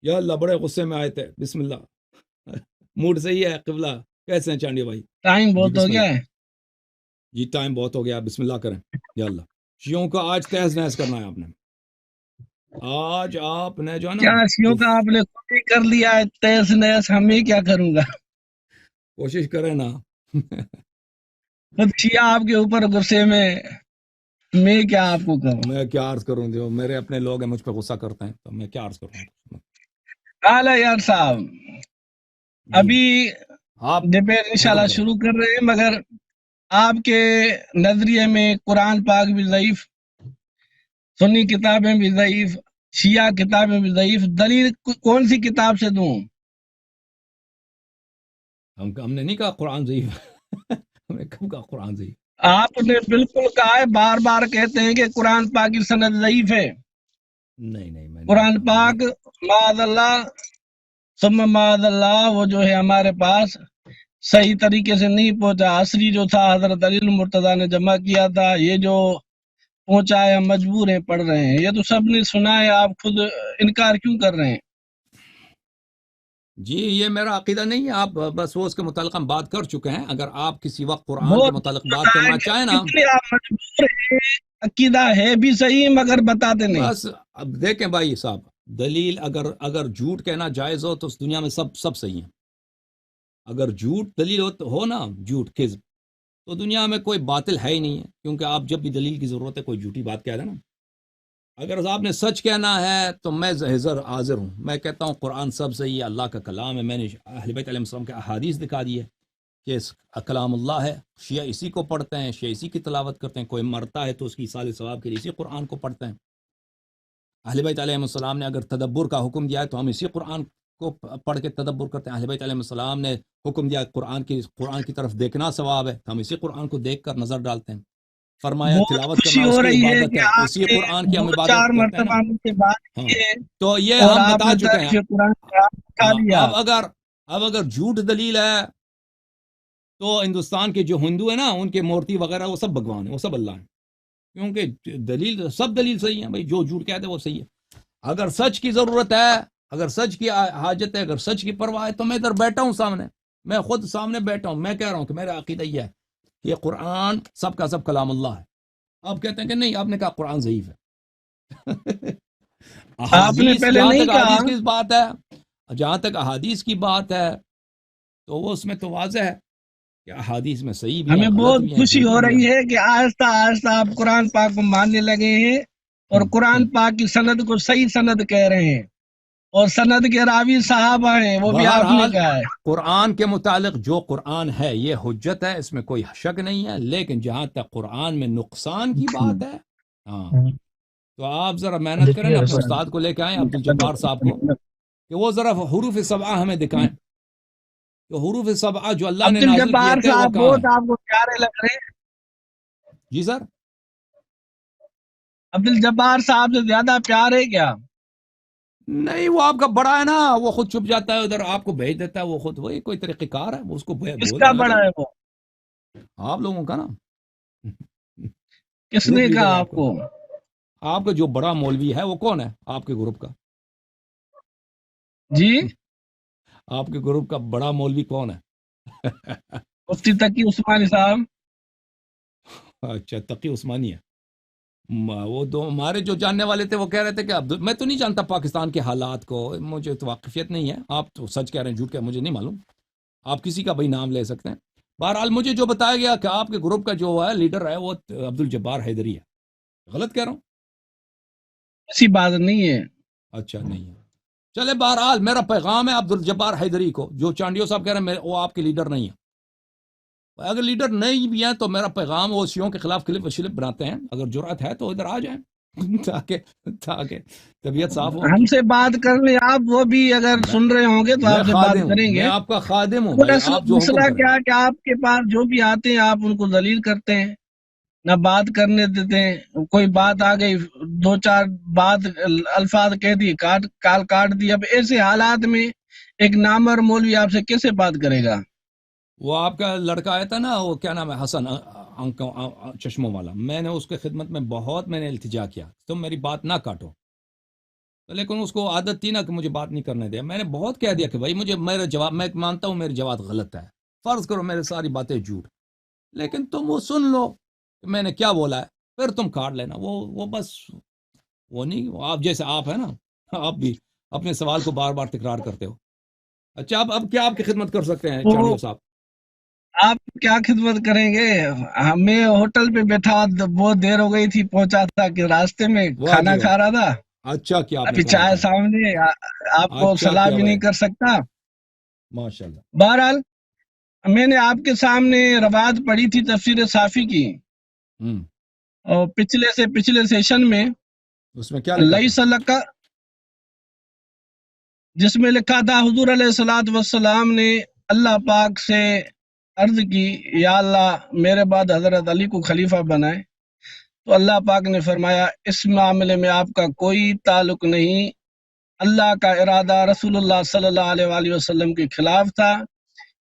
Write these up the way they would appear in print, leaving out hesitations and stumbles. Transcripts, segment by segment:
یا اللہ بڑے غصے میں آئے تھے، بسم اللہ موڈ صحیح ہے قبلہ، کیسے ہیں چانڈی بھائی؟ ٹائم جی بہت ہو بسم گیا اللہ، ہے. جی ٹائم بہت ہو گیا، بسم اللہ کریں. یا اللہ شیعوں کا آج تہز نہز کرنا ہے آپ نے، آج آپ نے جو ہے نا کیا شیوں کا آپ نے خود ہی کر لیا ہے تیس نیس، ہمیں کیا کروں گا؟ کوشش کریں نا خود شیعہ آپ کے اوپر غصے میں کیا آپ کو کروں؟ میں کیا عرض کروں، جو میرے اپنے لوگ ہیں مجھ پہ غصہ کرتے ہیں تو میں کیا عرض کروں. اعلیٰ یار صاحب، جی ابھی آپ ڈبیٹ حکم انشاءاللہ کریں. شروع کر رہے ہیں، مگر آپ کے نظریے میں قرآن پاک بھی ضعیف، سنی کتابیں بھی ضعیف، شیعہ کتابیں بھی ضعیف، دلیل کون سی کتاب سے دوں؟ ہم نے نہیں کہا قرآن ضعیف ہم نے کب کہا قرآن ضعیف؟ آپ نے بالکل کہا ہے، بار بار کہتے ہیں کہ قرآن پاک کی سند ضعیف ہے. نہیں میں نہیں قرآن کہا پاک معاذ اللہ ثم معاذ اللہ وہ جو ہے ہمارے پاس صحیح طریقے سے نہیں پہنچا. عصری جو تھا حضرت علی المرتضیٰ نے جمع کیا تھا، یہ جو پہنچا ہے ہم مجبور ہیں پڑھ رہے ہیں. یہ تو سب نے سنا ہے، آپ خود انکار کیوں کر رہے ہیں؟ جی یہ میرا عقیدہ نہیں ہے، آپ بس وہ اس کے متعلق ہم بات کر چکے ہیں. اگر آپ کسی وقت قرآن کے بہت متعلق بات بتائیں کرنا کہ چاہیں نا، کتنے آپ مجبور ہیں، عقیدہ ہے بھی صحیح مگر بتاتے نہیں. بس اب دیکھیں بھائی صاحب، دلیل اگر جھوٹ کہنا جائز ہو تو اس دنیا میں سب صحیح ہیں. اگر جھوٹ دلیل ہو نا، جھوٹ کذب، تو دنیا میں کوئی باطل ہے ہی نہیں ہے، کیونکہ آپ جب بھی دلیل کی ضرورت ہے کوئی جھوٹی بات کہہ رہے نا. اگر آپ نے سچ کہنا ہے تو میں حاضر ہوں. میں کہتا ہوں قرآن سب صحیح ہے، اللہ کا کلام ہے. میں نے اہل بیت علیہ السلام کے احادیث دکھا دی ہے کہ اس کلام اللہ ہے. شیعہ اسی کو پڑھتے ہیں، شیعہ اسی کی تلاوت کرتے ہیں. کوئی مرتا ہے تو اس کی ایصال ثواب کے لیے اسی قرآن کو پڑھتے ہیں. اہل بیت علیہ السلام نے اگر تدبر کا حکم دیا ہے تو ہم اسی قرآن کو پڑھ کے تدبر کرتے ہیں. اہل بیت علیہ السلام نے حکم دیا قرآن کی طرف دیکھنا ثواب ہے تو ہم اسی قرآن کو دیکھ کر نظر ڈالتے ہیں. فرمایا بہت تلاوت خوشی کرنا اس ہو کی رہی ہے عبادت کہ ہے، آپ اسی نے قرآن کی ہم دو عبادت چار کرتے ہیں نا. مرتبہ مجھ سے بات ہاں کی ہے تو یہ اور ہم آپ بتا نے چکے ہیں. درس قرآن کا اٹھا ہاں لیا. اب اگر جھوٹ دلیل ہے تو ہندوستان کے جو ہندو ہیں نا، ان کے مورتی وغیرہ وہ سب بھگوان ہیں، وہ سب اللہ ہیں. کیونکہ سب دلیل صحیح ہیں بھائی، جو جھوٹ کہتے ہیں وہ صحیح ہے. اگر سچ کی ضرورت ہے، اگر سچ کی حاجت ہے، اگر سچ کی پرواہ ہے تو میں ادھر بیٹھا ہوں سامنے، میں خود سامنے بیٹھا ہوں. میں کہہ رہا ہوں کہ میرا عقیدہ یہ ہے کہ قرآن سب کا سب کلام اللہ ہے. آپ کہتے ہیں کہ نہیں، آپ نے کہا قرآن ضعیف ہے آپ نے احادیث، پہلے جہاں نہیں تک کہا. احادیث کی بات ہے، جہاں تک احادیث کی بات ہے تو وہ اس میں تو واضح ہے کہ احادیث میں صحیح بھی ہیں، ہمیں غلط بہت بھی ہیں، خوشی جھوٹی ہو بھی ہیں. رہی ہے کہ آہستہ آہستہ آپ قرآن پاک کو ماننے لگے ہیں اور ہم، ہم. قرآن پاک کی سند کو صحیح سند کہہ رہے ہیں، اور سند کے راوی صحابہ ہیں، وہ بھی آپ نے بہرحال کہا ہے. قرآن کے متعلق جو قرآن ہے یہ حجت ہے، اس میں کوئی شک نہیں ہے. لیکن جہاں تک قرآن میں نقصان کی بات ہے، ہاں، تو آپ ذرا محنت کریں نا، اپنے استاد کو لے کے آئیں عبد الجبار صاحب کو، کہ وہ ذرا حروف سبعہ ہمیں دکھائیں کہ حروف سبعہ جو اللہ نے عبد نازل کیے الجبار تھے وہ صاحب کہاں بہت ہیں. آپ کو پیارے لگ رہے ہیں. جی سر. عبد الجبار صاحب سے زیادہ پیار ہے کیا؟ نہیں، وہ آپ کا بڑا ہے نا، وہ خود چھپ جاتا ہے ادھر، آپ کو بھیج دیتا ہے. وہ خود وہی کوئی طریقہ کار ہے، وہ اس کو کس بول کا دیں بڑا لگے. ہے وہ؟ آپ لوگوں کا نا کس گروپ نے لیڈر کہا آپ آپ کا، کو؟ آپ کا جو بڑا مولوی ہے وہ کون ہے آپ کے گروپ کا؟ جی، آپ کے گروپ کا بڑا مولوی کون ہے؟ مفتی تقی عثمانی صاحب. اچھا، تقی عثمانی ہے. وہ دو ہمارے جو جاننے والے تھے وہ کہہ رہے تھے کہ میں تو نہیں جانتا پاکستان کے حالات کو، مجھے تو واقفیت نہیں ہے. آپ تو سچ کہہ رہے ہیں جھوٹ کہہ، مجھے نہیں معلوم. آپ کسی کا بھائی نام لے سکتے ہیں. بہرحال مجھے جو بتایا گیا کہ آپ کے گروپ کا جو ہے لیڈر ہے وہ عبد الجبار حیدری ہے. غلط کہہ رہا ہوں؟ ایسی بات نہیں ہے. اچھا نہیں ہے. چلے بہرحال میرا پیغام ہے عبد الجبار حیدری کو، جو چانڈیو صاحب کہہ رہے ہیں وہ آپ کے لیڈر نہیں ہے. اگر لیڈر نہیں بھی ہیں تو میرا پیغام، وہ شیعوں کے خلاف کلپ و شلپ بناتے ہیں، اگر جرأت ہے تو ادھر آ جائیں تاکہ طبیعت صاف ہو ہم کی. سے بات کر لیں آپ، وہ بھی اگر میں سن رہے ہوں گے تو میں آپ سے بات خادم ہوں، کریں میں گے. آپ کا خادم ہوں وہ بھائی، آپ جو حکم مسئلہ کریں. کیا کہ آپ کے پاس جو بھی آتے ہیں آپ ان کو ذلیل کرتے ہیں، نہ بات کرنے دیتے ہیں. کوئی بات آ گئی، دو چار بات الفاظ کہہ دیے، کال کاٹ دی. اب ایسے حالات میں ایک نامور مولوی آپ سے کیسے بات کرے گا؟ وہ آپ کا لڑکا آیا تھا نا، وہ کیا نام ہے، حسن چشموں والا، میں نے اس کے خدمت میں بہت میں نے التجا کیا، تم میری بات نہ کاٹو. لیکن اس کو عادت تھی نا کہ مجھے بات نہیں کرنے دیا. میں نے بہت کہہ دیا کہ بھائی مجھے میرا جواب، میں مانتا ہوں میرے جواب غلط ہے، فرض کرو میرے ساری باتیں جھوٹ، لیکن تم وہ سن لو کہ میں نے کیا بولا ہے، پھر تم کاٹ لینا. وہ بس وہ نہیں، وہ آپ جیسے آپ ہے نا، آپ بھی اپنے سوال کو بار بار تکرار کرتے ہو. اچھا اب کیا آپ کی خدمت کر سکتے ہیں تو چانیو صاحب؟ آپ کیا خدمت کریں گے؟ ہمیں ہوٹل پہ بیٹھا بہت دیر ہو گئی تھی، پہنچا تھا کہ راستے میں واہ کھانا جی واہ، کھا رہا تھا، اچھا کیا آپ نے ابھی کھانا چائے کھایا، سامنے، آپ کو اچھا سلام کیا بھی بھائی، نہیں کر سکتا. ماشاء اللہ. بہرحال میں نے آپ کے سامنے روایت پڑھی تھی تفسیر صافی کی، ہوں، اور پچھلے سیشن میں اس میں کیا لکھا تھا؟ لئی کا، جس میں لکھا تھا حضور علیہ الصلوۃ والسلام نے اللہ پاک سے عرض کی، یا اللہ میرے بعد حضرت علی کو خلیفہ بنائے. تو اللہ پاک نے فرمایا اس معاملے میں آپ کا کوئی تعلق نہیں، اللہ کا ارادہ رسول اللہ صلی اللہ علیہ وآلہ وسلم کے خلاف تھا.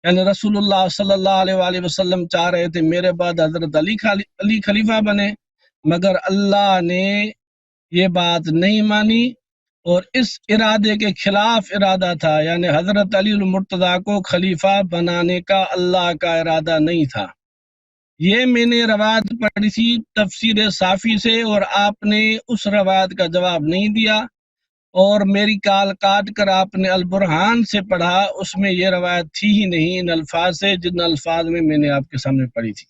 یعنی رسول اللہ صلی اللہ علیہ وآلہ وسلم چاہ رہے تھے میرے بعد حضرت علی خلیفہ بنے، مگر اللہ نے یہ بات نہیں مانی، اور اس ارادے کے خلاف ارادہ تھا، یعنی حضرت علی المرتضیٰ کو خلیفہ بنانے کا اللہ کا ارادہ نہیں تھا. یہ میں نے روایت پڑھی تھی تفسیر صافی سے، اور آپ نے اس روایت کا جواب نہیں دیا، اور میری کال کاٹ کر آپ نے البرہان سے پڑھا، اس میں یہ روایت تھی ہی نہیں ان الفاظ سے جن الفاظ میں نے آپ کے سامنے پڑھی تھی.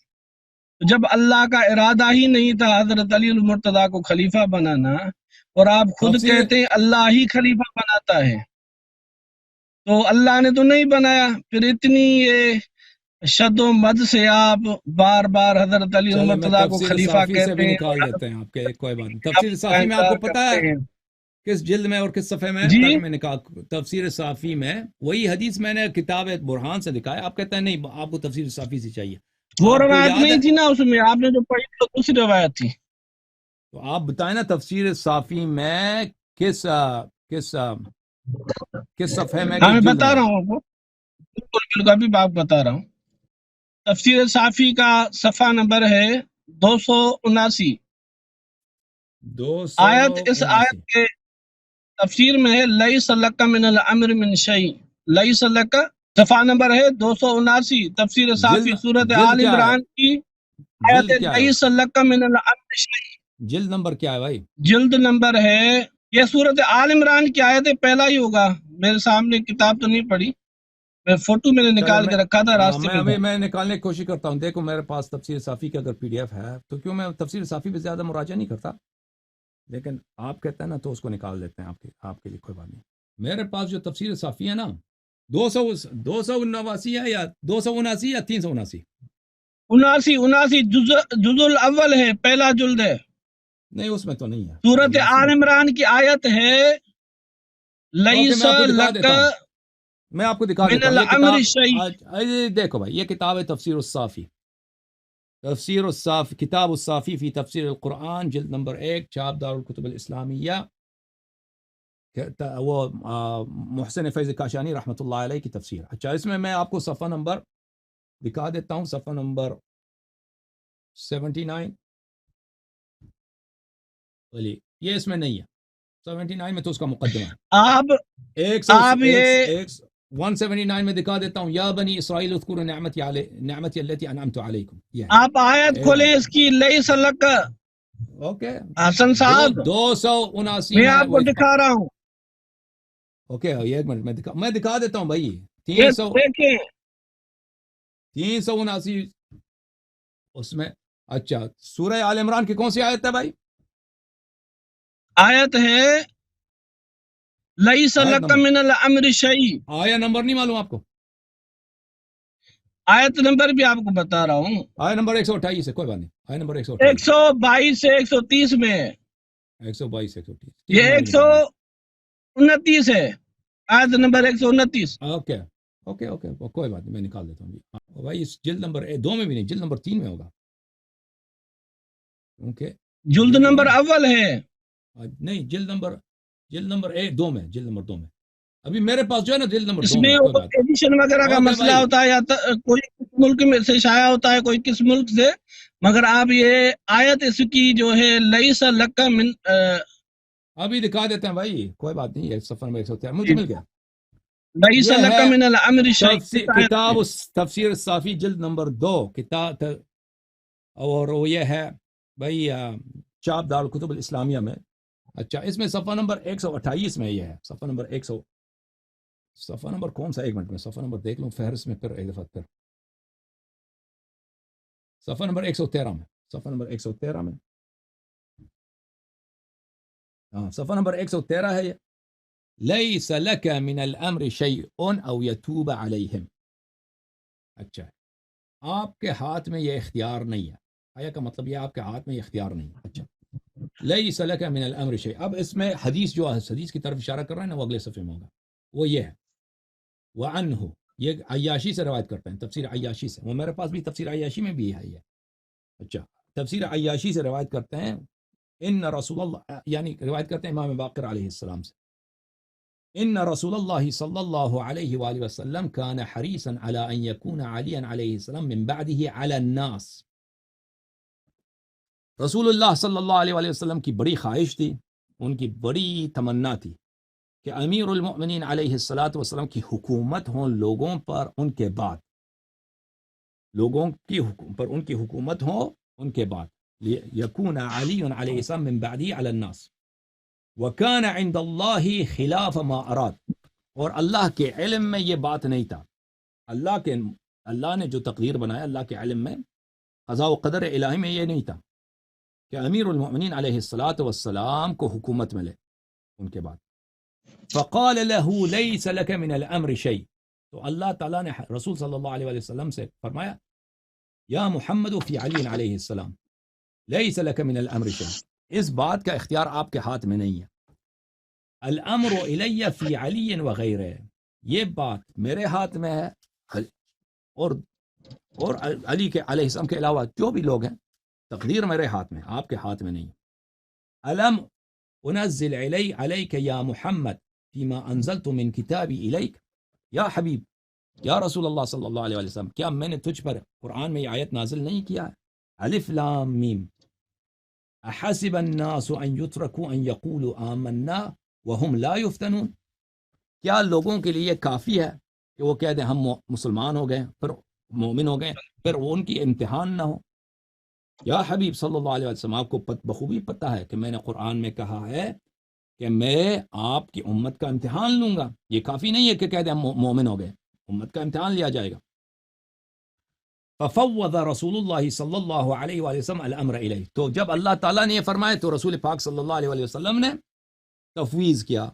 جب اللہ کا ارادہ ہی نہیں تھا حضرت علی المرتضیٰ کو خلیفہ بنانا، اور آپ خود تفسیر کہتے ہیں اللہ ہی خلیفہ بناتا ہے، تو اللہ نے تو نہیں بنایا، پھر اتنی یہ شد و مد سے آپ بار بار حضرت علی چلے میں المرتضیٰ کو تفسیر خلیفہ صافی سے بھی کہتے ہیں نکال اور دیتے ہیں آپ کے، کوئی بات نہیں. آپ تفسیر کا صافی میں آپ کو انکار پتہ ہے کرتے ہیں. کس جلد میں اور کس صفحے میں؟ جی تاکہ میں نکال. تفسیر صافی میں وہی حدیث میں نے کتاب برہان سے دکھایا، آپ کہتے ہیں نہیں آپ کو تفسیر صافی سے چاہیے. وہ آپ کو روایت یاد ہے نہیں تھی نا، اس میں آپ نے جو پڑھی تو دوسری روایت تھی. تو آپ بتائیں نا تفسیر صافی میں کس کس کس صفحے میں، ہاں کس میں جلد بتا میں؟ رہا ہوں آپ کو، بالکل ابھی بات بتا رہا ہوں. تفسیر صافی کا صفحہ نمبر ہے 279. اس آیت 279. کے تفسیر میں ہے لیس لک من الامر من شیء، لیس لک، صفحہ نمبر ہے 279، تفسیر صافی جلد صورت جلد آل کیا ہے؟ عمران کی آیت جلد کیا ہے اس لیس کا؟ لک من الامر شیء. جلد نمبر کیا ہے بھائی؟ جلد نمبر ہے، یہ صورت آل عمران کی آیت پہلا ہی ہوگا، میرے سامنے کتاب تو نہیں پڑھی، میں فوٹو میں نے چلے نکال کے رکھا تھا راستے میں میں تھا. ابھی میں نکالنے کی کوشش کرتا ہوں. دیکھو میرے پاس تفسیر صافی کا اگر پی ڈی ایف ہے تو کیوں میں تفسیر صافی پہ زیادہ مراجعہ نہیں کرتا، لیکن آپ کہتے ہیں نا تو اس کو نکال دیتے ہیں آپ کے لیے کوئی بات نہیں. میرے پاس جو تفسیر صافی ہے نا 279 ہے یا 279 یا 379؟ 79 جز الاول ہے، پہلا جلد ہے. نہیں اس میں تو نہیں ہے صورت 79 آل میں تو. عمران کی آیت ہے اوکے لیس میں آپ کو دکھا لک دیتا ہوں، میں آپ کو دکھا من دیتا ہوں. یہ الامر کتاب شیء. دیکھو بھائی، یہ کتاب ہے تفسیر الصافی، تفسیر الصافی، کتاب الصافی فی تفسیر القرآن، جلد نمبر 1، چاپ دار الکتب الاسلامیہ، وہ محسن فیض کاشانی رحمۃ اللہ علیہ کی تفسیر. اچھا اس میں آپ کو صفحہ نمبر دکھا دیتا ہوں، صفحہ نمبر 79 والی، یہ اس میں نہیں ہے. 79 میں تو اس کا مقدمہ ہے. آپ یہ 179 میں دکھا دیتا ہوں، یا بنی اسرائیل اذکروا نعمتی التي انعمت علیکم، یہ ہے. آپ آیت کھولیں اس کی لیس لک. اوکے حسن صاحب 279 میں میں آپ کو دکھا رہا ہوں، اوکے ایک منٹ میں دکھا دیتا ہوں بھائی. یہ دیکھیں 379 اس میں. اچھا سورہ آل عمران کی کون سی آیت ہے بھائی؟ آیت ہے لیس آیت لک نمبر، من الامر شیء. آیا نمبر نہیں معلوم آپ کو؟ آیت نمبر بھی آپ کو بتا رہا ہوں، آیا نمبر 128 ہے، کوئی بات نہیں، آیا نمبر 128 122 سے 130 میں، 122 130 ٹھیک ہے، یہ میں بھی نکال دیتا 129 ہے، آیت نمبر 129. ہوں. اوکے کوئی بات نہیں، میں نکال دیتا ہوں بھائی. اس جلد نمبر 2 میں بھی نہیں، جلد نمبر 3 میں ہوگا. اوکے جلد نمبر اول ہے. نہیں جلد نمبر 2 میں، جلد نمبر 2 میں. ابھی میرے پاس جو ہے نا جلد نمبر اس 2 میں میں، کوئی بات نہیں. ایڈیشن وغیرہ کا اوکے مسئلہ بھائی، ہوتا ہے، یا کوئی کس ملک میں سے شائع ہوتا ہے، کوئی کس ملک سے، مگر آپ یہ آیت اس کی جو ہے لیس لک من ابھی دکھا دیتے ہیں بھائی، کوئی بات نہیں، یہ صفحہ نمبر 113 مجھے مل گیا. ليس یہ لك ہے من الأمر شيء. کتاب تفسیر الصافی جلد نمبر 2 کتاب، اور وہ یہ ہے بھائی چاپ دار الکتب الاسلامیہ میں. اچھا اس میں صفحہ نمبر 128 میں یہ ہے، صفحہ نمبر 100، صفحہ نمبر کون سا، ایک منٹ میں صفحہ نمبر دیکھ لوں فہرست میں، پھر ایک دفعہ پھر صفحہ نمبر 113 میں، صفحہ نمبر 113 میں، ہاں صفحہ نمبر 113 ہے یہ. لیس لک من الامر شیء او یتوب علیہم. اچھا آپ کے ہاتھ میں یہ اختیار نہیں ہے، آیا کا مطلب یہ آپ کے ہاتھ میں یہ اختیار نہیں ہے. اچھا لیس لک من الامر شیء، اب اس میں حدیث جو ہے، حدیث کی طرف اشارہ کر رہا ہے نا، وہ اگلے صفحے میں ہوگا. وہ یہ ہے وعنہ، یہ عیاشی سے روایت کرتے ہیں، تفسیر عیاشی سے، وہ میرے پاس بھی تفسیر عیاشی میں بھی ہے یہ. اچھا تفسیر عیاشی سے روایت کرتے ہیں، ان رسول اللہ، یعنی روایت کرتے ہیں امام باقر علیہ السلام سے، ان رسول اللہ صلی اللہ علیہ وآلہ وسلم كان حریصا على ان يكون عليا علیہ السلام من بعده على الناس. رسول اللہ صلی اللہ علیہ وآلہ وسلم کی بڑی خواہش تھی، ان کی بڑی تمنا تھی کہ امیر المؤمنین علیہ الصلاۃ والسلام کی حکومت ہوں لوگوں پر ان کے بعد، لوگوں کی پر ان کی حکومت ہو ان کے بعد. یکون علی علیہ السلام من بعدی علی الناس وکان عند اللہ خلاف ما اراد، اور اللہ کے علم میں یہ بات نہیں تھا، اللہ نے جو تقدیر بنایا، اللہ کے علم میں قضاء و قدر الہی میں یہ نہیں تھا کہ امیر المؤمنین علیہ الصلاۃ والسلام کو حکومت ملے ان کے بعد. فقال له ليس لك من الامر شيء، تو اللہ تعالیٰ نے رسول صلی اللہ علیہ وسلم سے فرمایا یا محمد فی علی علیہ السلام لیس لک من الامر شیء، اس بات کا اختیار آپ کے ہاتھ میں نہیں ہے. الامر الی فی علی وغیرہ، یہ بات میرے ہاتھ میں ہے اور علی کے علیہ السلام کے علاوہ جو بھی لوگ ہیں، تقدیر میرے ہاتھ میں، آپ کے ہاتھ میں نہیں. الم انزل علیک یا محمد فیما انزلت من کتابی الیک، یا حبیب، یا رسول اللہ صلی اللہ علیہ وسلم، کیا میں نے تجھ پر قرآن میں یہ آیت نازل نہیں کیا ہے؟ الف لام میم احسب الناس ان یترکوا ان یقولوا آمنا وهم لا یفتنون، کیا لوگوں کے لیے کافی ہے کہ وہ کہہ دیں ہم مسلمان ہو گئے، پھر مومن ہو گئے، پھر وہ ان کی امتحان نہ ہو؟ یا حبیب صلی اللہ علیہ وسلم، آپ کو بخوبی پتہ ہے کہ میں نے قرآن میں کہا ہے کہ میں آپ کی امت کا امتحان لوں گا، یہ کافی نہیں ہے کہ کہہ دیں ہم مومن ہو گئے، امت کا امتحان لیا جائے گا. ففوض رسول اللہ صلی اللہ علیہ وآلہ وسلم الامر الیہ، تو جب اللہ تعالیٰ نے یہ فرمایا تو رسول پاک صلی اللہ علیہ وآلہ وسلم نے تفویض کیا،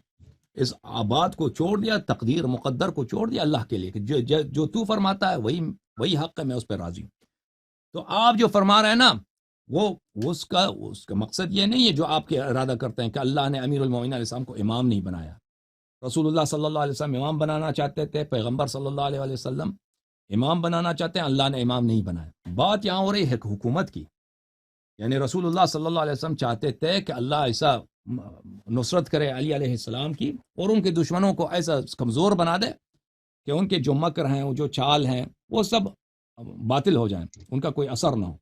اس بات کو چھوڑ دیا، تقدیر مقدر کو چھوڑ دیا اللہ کے لیے کہ جو تو فرماتا ہے وہی حق ہے، میں اس پہ راضی ہوں. تو آپ جو فرما رہے ہیں نا، وہ اس کا مقصد یہ نہیں ہے جو آپ کے ارادہ کرتے ہیں کہ اللہ نے امیر المومنین علیہ السلام کو امام نہیں بنایا. رسول اللہ صلی اللہ علیہ وسلم امام بنانا چاہتے تھے، پیغمبر صلی اللہ علیہ وآلہ وسلم امام بنانا چاہتے ہیں، اللہ نے امام نہیں بنایا. بات یہاں ہو رہی ہے حکومت کی، یعنی رسول اللہ صلی اللہ علیہ وسلم چاہتے تھے کہ اللہ ایسا نصرت کرے علی علیہ السلام کی، اور ان کے دشمنوں کو ایسا کمزور بنا دے کہ ان کے جو مکر ہیں، جو چال ہیں، وہ سب باطل ہو جائیں، ان کا کوئی اثر نہ ہو.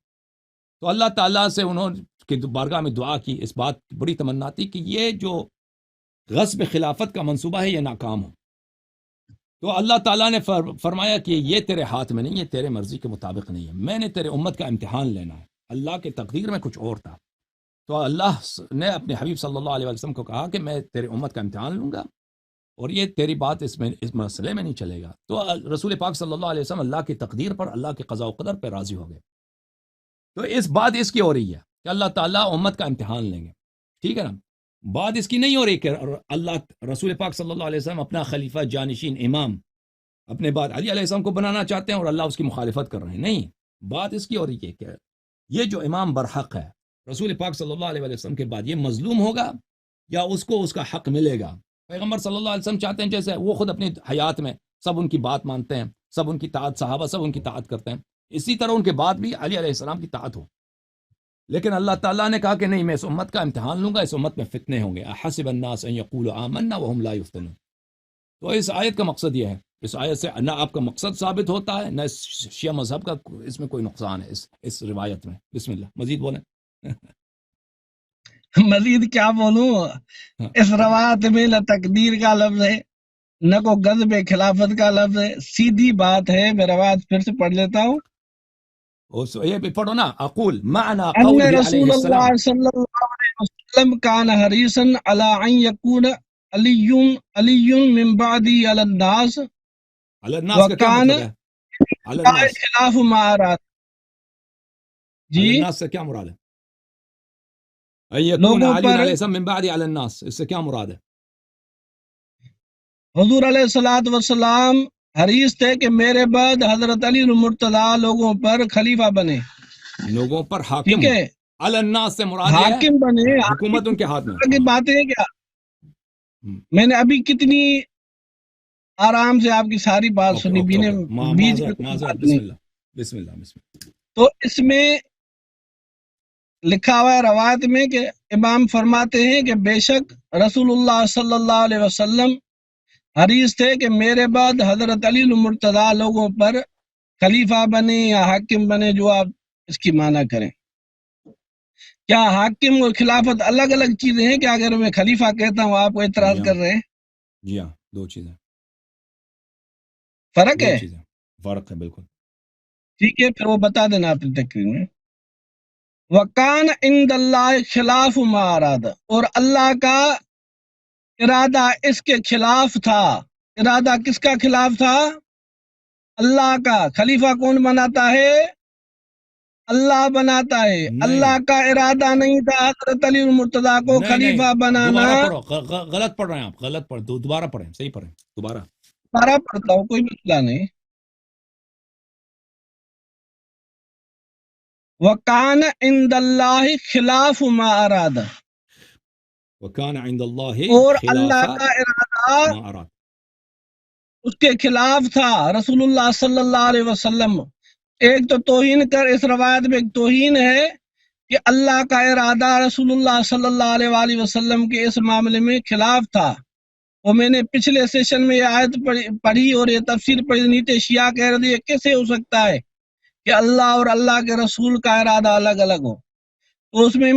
تو اللہ تعالیٰ سے انہوں کی بارگاہ میں دعا کی، اس بات کی بڑی تمنا تھی کہ یہ جو غصب خلافت کا منصوبہ ہے یہ ناکام ہو. تو اللہ تعالیٰ نے فرمایا کہ یہ تیرے ہاتھ میں نہیں ہے، تیرے مرضی کے مطابق نہیں ہے، میں نے تیرے امت کا امتحان لینا ہے. اللہ کے تقدیر میں کچھ اور تھا. تو اللہ نے اپنے حبیب صلی اللہ علیہ وسلم کو کہا کہ میں تیرے امت کا امتحان لوں گا، اور یہ تیری بات اس مسئلے میں نہیں چلے گا. تو رسول پاک صلی اللہ علیہ وسلم اللہ کی تقدیر پر، اللہ کے قضاء و قدر پہ راضی ہو گئے. تو اس بات اس کی ہو رہی ہے کہ اللہ تعالیٰ امت کا امتحان لیں گے، ٹھیک ہے نا. بات اس کی نہیں ہو رہی کہ اللہ رسول پاک صلی اللہ علیہ وسلم اپنا خلیفہ جانشین امام اپنے بعد علی علیہ السلام کو بنانا چاہتے ہیں اور اللہ اس کی مخالفت کر رہے ہیں. نہیں، بات اس کی ہو رہی ہے کہ یہ جو امام برحق ہے رسول پاک صلی اللہ علیہ وسلم کے بعد، یہ مظلوم ہوگا یا اس کو اس کا حق ملے گا. پیغمبر صلی اللہ علیہ وسلم چاہتے ہیں جیسے وہ خود اپنی حیات میں سب ان کی بات مانتے ہیں، سب ان کی طاعت، صحابہ سب ان کی طاعت کرتے ہیں، اسی طرح ان کے بعد بھی علی علیہ السلام کی طاعت ہو. لیکن اللہ تعالیٰ نے کہا کہ نہیں، میں اس امت کا امتحان لوں گا، اس امت میں فتنے ہوں گے. احسب الناس ان یقولوا آمنا وهم لا یفتنون. تو اس آیت کا مقصد یہ ہے، اس آیت سے نہ آپ کا مقصد ثابت ہوتا ہے، نہ شیعہ مذہب کا اس میں کوئی نقصان ہے اس روایت میں. بسم اللہ، مزید بولیں. مزید کیا بولوں؟ ہاں اس روایت میں نہ تقدیر کا لفظ ہے نہ کو غضب خلافت کا لفظ ہے، سیدھی بات ہے. میں روایت پھر سے پڑھ لیتا ہوں. یہ بھی پڑھو نا. اقول معنى ان قوله عليه رسول اللہ السلام صلی اللہ علیہ وسلم کان حریصا علی ان یکون علی من بعدی علی الناس على الناس کا کیا وکان مطلب ہے؟ على الناس، خلاف ما اراد. جی على الناس سے کیا مراد ہے؟ ان يكون لوگوں علي پر عليه السلام من بعد على الناس، اس سے کیا مراد ہے؟ حضور علیہ الصلوۃ والسلام حریص تھے کہ میرے بعد حضرت علی المرتضیٰ لوگوں پر خلیفہ بنے. لوگوں پر حاکم ٹھیک ہو. ہے، على الناس سے مراد یہ ہے حاکم بنے. حکومت ان کے ہاتھ میں ہو. کی ہاں باتیں ہیں کیا؟ ہم، میں نے ابھی کتنی آرام سے آپ کی ساری بات اوکے سنی، اوکے بیچ اوکے، میں معذرت کوئی معذرت، بات بسم نہیں. اللہ بسم اللہ بسم اللہ. تو اس میں لکھا ہوا ہے روایت میں کہ امام فرماتے ہیں کہ بے شک رسول اللہ صلی اللہ علیہ وسلم حریص تھے کہ میرے بعد حضرت علی المرتضیٰ لوگوں پر خلیفہ بنے یا حاکم بنے، جو آپ اس کی معنی کریں. کیا حاکم اور خلافت الگ الگ چیزیں ہیں؟ کہ اگر میں خلیفہ کہتا ہوں آپ کو اعتراض جی ہاں کر رہے ہیں؟ جی ہاں، دو چیزیں، فرق دو ہے. چیزیں فرق ہے بالکل. ٹھیک ہے، پھر وہ بتا دینا اپنی تقریر میں. وکان عند اللہ خلاف ما اراد، اور اللہ کا ارادہ اس کے خلاف تھا. ارادہ کس کا خلاف تھا؟ اللہ کا. خلیفہ کون بناتا ہے؟ اللہ بناتا ہے. اللہ نہیں کا ارادہ نہیں تھا حضرت علی المرتضیٰ کو نہیں خلیفہ نہیں، بنانا. دوبارہ پڑھو، غلط پڑھ رہے ہیں آپ، غلط پڑھ، دوبارہ پڑھیں، صحیح پڑھیں دوبارہ. سارا پڑھتا ہوں، کوئی مسئلہ نہیں. وکان عند اللہ خلاف ما اراد، وكان عند الله اور خلاف اللہ کا ارادہ ما اراد. اس کے خلاف تھا. رسول اللہ صلی اللہ علیہ وسلم، ایک تو توہین کر، اس روایت میں ایک توہین ہے کہ اللہ کا ارادہ رسول اللہ صلی اللہ علیہ وآلہ وسلم کے اس معاملے میں خلاف تھا. اور میں نے پچھلے سیشن میں یہ آیت پڑھی اور یہ تفسیر پڑھی، نیت شیعہ کہہ رہے تھے یہ کیسے ہو سکتا ہے کہ اللہ اور اللہ کے رسول کا ارادہ الگ الگ ہو. تو اس میں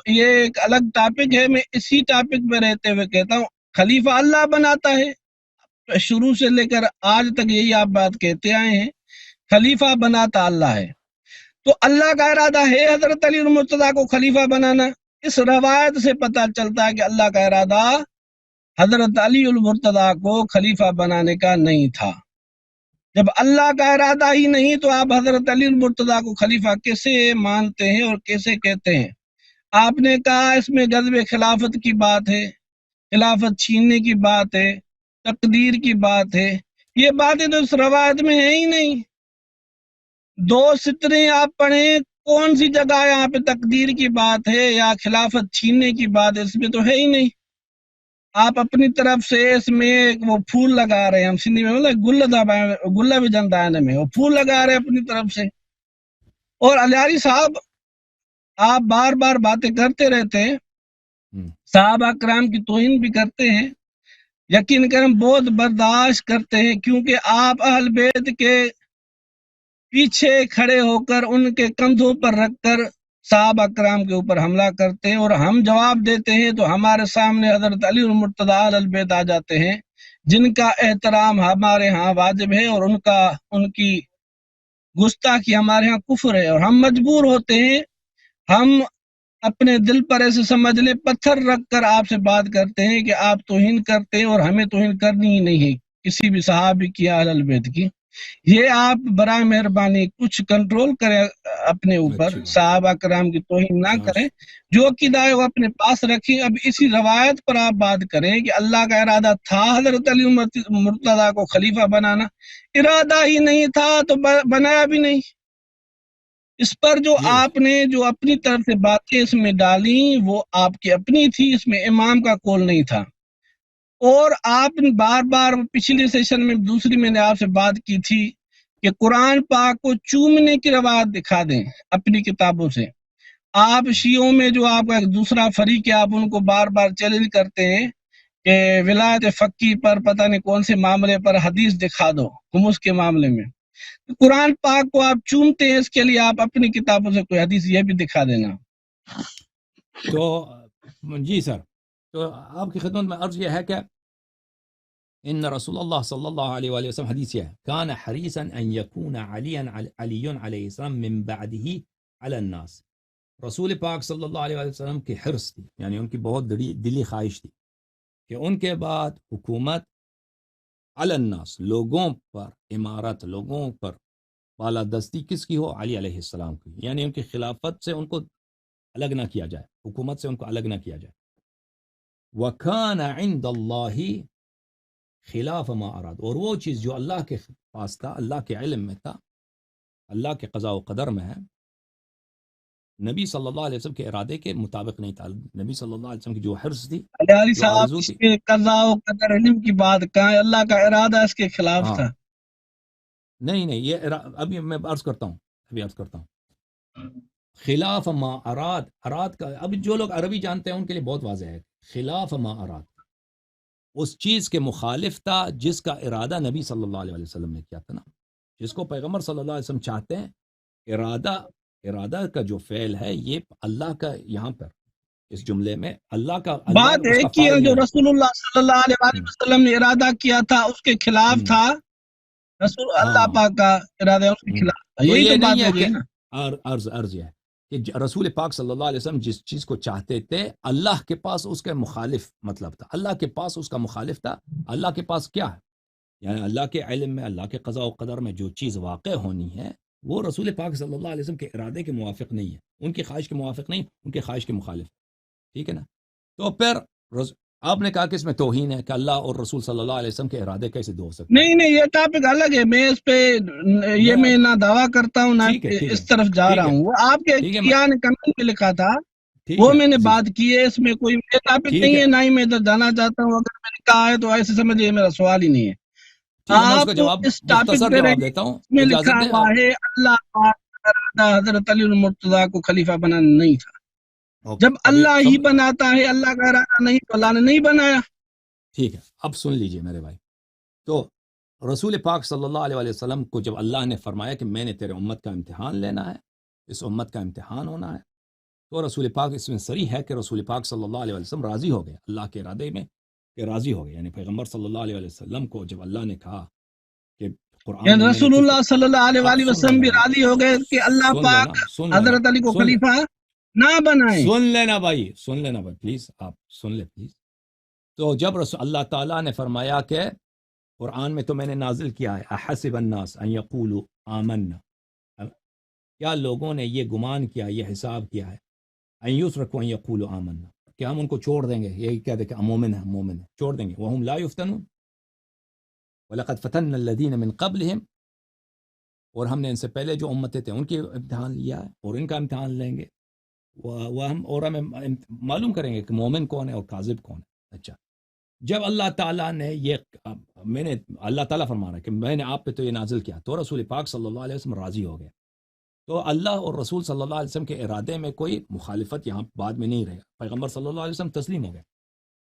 یہ ایک الگ ٹاپک ہے، میں اسی ٹاپک میں رہتے ہوئے کہتا ہوں خلیفہ اللہ بناتا ہے. شروع سے لے کر آج تک یہی آپ بات کہتے آئے ہیں، خلیفہ بناتا اللہ ہے. تو اللہ کا ارادہ ہے حضرت علی المرتضیٰ کو خلیفہ بنانا. اس روایت سے پتہ چلتا ہے کہ اللہ کا ارادہ حضرت علی المرتضیٰ کو خلیفہ بنانے کا نہیں تھا. جب اللہ کا ارادہ ہی نہیں تو آپ حضرت علی المرتضیٰ کو خلیفہ کیسے مانتے ہیں اور کیسے کہتے ہیں؟ آپ نے کہا اس میں غضب خلافت کی بات ہے، خلافت چھیننے کی بات ہے، تقدیر کی بات ہے. یہ باتیں تو اس روایت میں ہیں ہی نہیں. دو ستریں آپ پڑھیں، کون سی جگہ یہاں پہ تقدیر کی بات ہے یا خلافت چھیننے کی بات ہے؟ اس میں تو ہے ہی نہیں. آپ اپنی طرف سے اس میں وہ پھول لگا رہے ہیں، ہم سندھی میں بولے گلہ بھی جنتا ہے میں، وہ پھول لگا رہے ہیں اپنی طرف سے. اور الیاری صاحب آپ بار بار باتیں کرتے رہتے ہیں، صحابہ کرام کی توہین بھی کرتے ہیں. یقین کریں بہت برداشت کرتے ہیں، کیونکہ آپ اہل بیت کے پیچھے کھڑے ہو کر ان کے کندھوں پر رکھ کر صحابہ کرام کے اوپر حملہ کرتے ہیں، اور ہم جواب دیتے ہیں تو ہمارے سامنے حضرت علی المرتضیٰ اہل البیت آ جاتے ہیں جن کا احترام ہمارے ہاں واجب ہے، اور ان کی گستاخی ہمارے ہاں کفر ہے. اور ہم مجبور ہوتے ہیں، ہم اپنے دل پر ایسے سمجھ لیں پتھر رکھ کر آپ سے بات کرتے ہیں کہ آپ توہین کرتے ہیں، اور ہمیں توہین کرنی ہی نہیں ہے کسی بھی صحابی کی اہل البیت کی. یہ آپ برائے مہربانی کچھ کنٹرول کریں اپنے اوپر، اچھی بات، صحابہ کرام کی توہین نہ کریں، جو عقیدہ ہے وہ اپنے پاس رکھیں. اب اسی روایت پر آپ بات کریں کہ اللہ کا ارادہ تھا حضرت علی مرتضیٰ کو خلیفہ بنانا، ارادہ ہی نہیں تھا تو بنایا بھی نہیں. اس پر جو یہ آپ نے جو اپنی طرف سے باتیں اس میں ڈالیں وہ آپ کی اپنی تھی، اس میں امام کا قول نہیں تھا. اور آپ نے بار بار پچھلے سیشن میں دوسری میں نے آپ سے بات کی تھی کہ قرآن پاک کو چومنے کی روایت دکھا دیں اپنی کتابوں سے. آپ شیعوں میں جو آپ کا ایک دوسرا فریق ہے، آپ ان کو بار بار چیلنج کرتے ہیں کہ ولایت فقی پر پتہ نہیں کون سے معاملے پر حدیث دکھا دو، خمس کے معاملے میں. قرآن پاک کو آپ چومتے ہیں، اس کے لیے آپ اپنی کتابوں سے کوئی حدیث یہ بھی دکھا دینا. تو جی سر، تو آپ کی خدمت میں عرض یہ ہے کہ ان رسول اللہ صلی اللہ علیہ وآلہ وسلم، حدیث یہ ہے، کان حریصا ان یکون علی علیہ السلام من بعدہ علی الناس، رسول پاک صلی اللہ علیہ وآلہ وسلم کی حرص تھی، یعنی ان کی بہت دلی خواہش تھی کہ ان کے بعد حکومت علی الناس، لوگوں پر، امارت لوگوں پر بالادستی کس کی ہو؟ علی علیہ السلام کی، یعنی ان کی خلافت سے ان کو الگ نہ کیا جائے، حکومت سے ان کو الگ نہ کیا جائے۔ وَكَانَ عِنْدَ اللَّهِ خلاف ما اراد، اور وہ چیز جو اللہ کے پاس تھا، اللہ کے علم میں تھا، اللہ کے قضاء و قدر میں ہے، نبی صلی اللہ علیہ وسلم کے ارادے کے مطابق نہیں تھا۔ نبی صلی اللہ علیہ وسلم کی جو حرص تھی، علی جو صاحب آرزو اس تھی، میں قضاء و قدر علم کی بات کہاں ہے؟ اللہ کا ارادہ اس کے خلاف ہاں تھا۔ نہیں یہ ابھی میں عرض کرتا ہوں، خلاف ما اراد، اراد کا اب جو لوگ عربی جانتے ہیں ان کے لیے بہت واضح ہے، خلاف ما اراد اس چیز کے مخالف تھا جس کا ارادہ نبی صلی اللہ علیہ وسلم نے کیا تھا نا، جس کو پیغمبر صلی اللہ علیہ وسلم چاہتے ہیں، ارادہ کا جو فعل ہے یہ اللہ کا، یہاں پر اس جملے میں اللہ کا، اللہ بات اس کا ایک ہی ہے، فاعل جو نہیں ہے۔ رسول اللہ صلی اللہ علیہ وآلہ وسلم نے ارادہ کیا تھا اس کے خلاف تھا، رسول اللہ ہاں پاک کا ارادہ اس کے خلاف تھا، تو یہی یہ تو نہیں بات ہے ہو کہ گئی نا۔ عرض یہ ہے کہ رسول پاک صلی اللہ علیہ وسلم جس چیز کو چاہتے تھے، اللہ کے پاس اس کے مخالف مطلب تھا، اللہ کے پاس اس کا مخالف تھا۔ اللہ کے پاس کیا ہے؟ یعنی اللہ کے علم میں، اللہ کے قضاء و قدر میں جو چیز واقع ہونی ہے وہ رسول پاک صلی اللہ علیہ وسلم کے ارادے کے موافق نہیں ہے، ان کی خواہش کے موافق نہیں، ان کی خواہش کے مخالف، ٹھیک ہے نا؟ تو پھر آپ نے کہا کہ اس میں توہین ہے کہ اللہ اور رسول صلی اللہ علیہ وسلم کے ارادے کیسے دو ہو سکتے ہیں؟ نہیں یہ ٹاپک الگ ہے، میں اس پہ یہ میں نہ دعویٰ کرتا ہوں نہ ٹھیک ہے اس طرف جا رہا ہوں، وہ آپ کے ٹھیک ہے کیا نے کمنٹ میں لکھا تھا ٹھیک وہ ہے میں نے جی بات کی ہے، اس میں کوئی ٹاپک ٹھیک نہیں ہے ہے، نہ ہی میں ادھر جانا چاہتا ہوں، اگر میں نے کہا ہے تو ایسے سمجھیے میرا سوال ہی نہیں ہے۔ ٹھیک ہے، میں اس کا آپ جواب اس ٹاپک مختصر پہ جواب رہیے، دیتا ہوں، اس میں لکھا اجازت دیں ہوا آپ؟ ہے اللہ پاک کا ارادہ حضرت علی المرتضیٰ کو خلیفہ بنانا نہیں تھا۔ اوکے، جب اللہ ہی بناتا ہے، اللہ کا ارادہ نہیں تو اللہ نے نہیں بنایا۔ ٹھیک ہے، اب سن لیجئے میرے بھائی، تو رسول پاک صلی اللہ علیہ وسلم کو جب اللہ نے فرمایا کہ میں نے تیرے امت کا امتحان لینا ہے، اس امت کا امتحان ہونا ہے، تو رسول پاک اس میں صریح ہے کہ رسول پاک صلی اللہ علیہ وسلم راضی ہو گئے اللہ کے ارادے میں، کہ راضی ہو گئے، یعنی پیغمبر صلی اللہ علیہ وسلم کو جب اللہ نے کہا کہ قرآن یعنی میں نے رسول تجھ کو، اللہ صلی اللہ علیہ وآلہ سن وسلم لینا بھی بھائی، راضی ہو گئے کہ اللہ سن لینا، پاک سن لینا، حضرت علی کو سن خلیفہ نہ بنائے۔ سن لینا بھائی پلیز، آپ سن لیں پلیز۔ تو جب اللہ تعالیٰ نے فرمایا کہ قرآن میں تو میں نے نازل کیا ہے، احسب الناس ان یقولوا آمنا، کیا لوگوں نے یہ گمان کیا، یہ حساب کیا ہے، ان یترکوا ان یقولوا آمنا، کہ ہم ان کو چھوڑ دیں گے، یہی کہہ دیں کہ مومن ہے، چھوڑ دیں گے، وہم لا یفتنون، وَلَقَدْ فَتَنَّا الَّذِينَ مِن قَبْلِهِمْ، اور ہم نے ان سے پہلے جو امتیں تھے ان کی امتحان لیا ہے اور ان کا امتحان لیں گے، اور ہمیں معلوم کریں گے کہ مومن کون ہے اور کاذب کون ہے۔ اچھا، جب اللہ تعالیٰ نے اللہ تعالیٰ فرما رہا ہے کہ میں نے آپ پہ تو یہ نازل کیا، تو رسول پاک صلی اللہ علیہ وسلم راضی ہو گئے، تو اللہ اور رسول صلی اللہ علیہ وسلم کے ارادے میں کوئی مخالفت یہاں بعد میں نہیں رہے گا، پیغمبر صلی اللہ علیہ وسلم تسلیم ہو گئے۔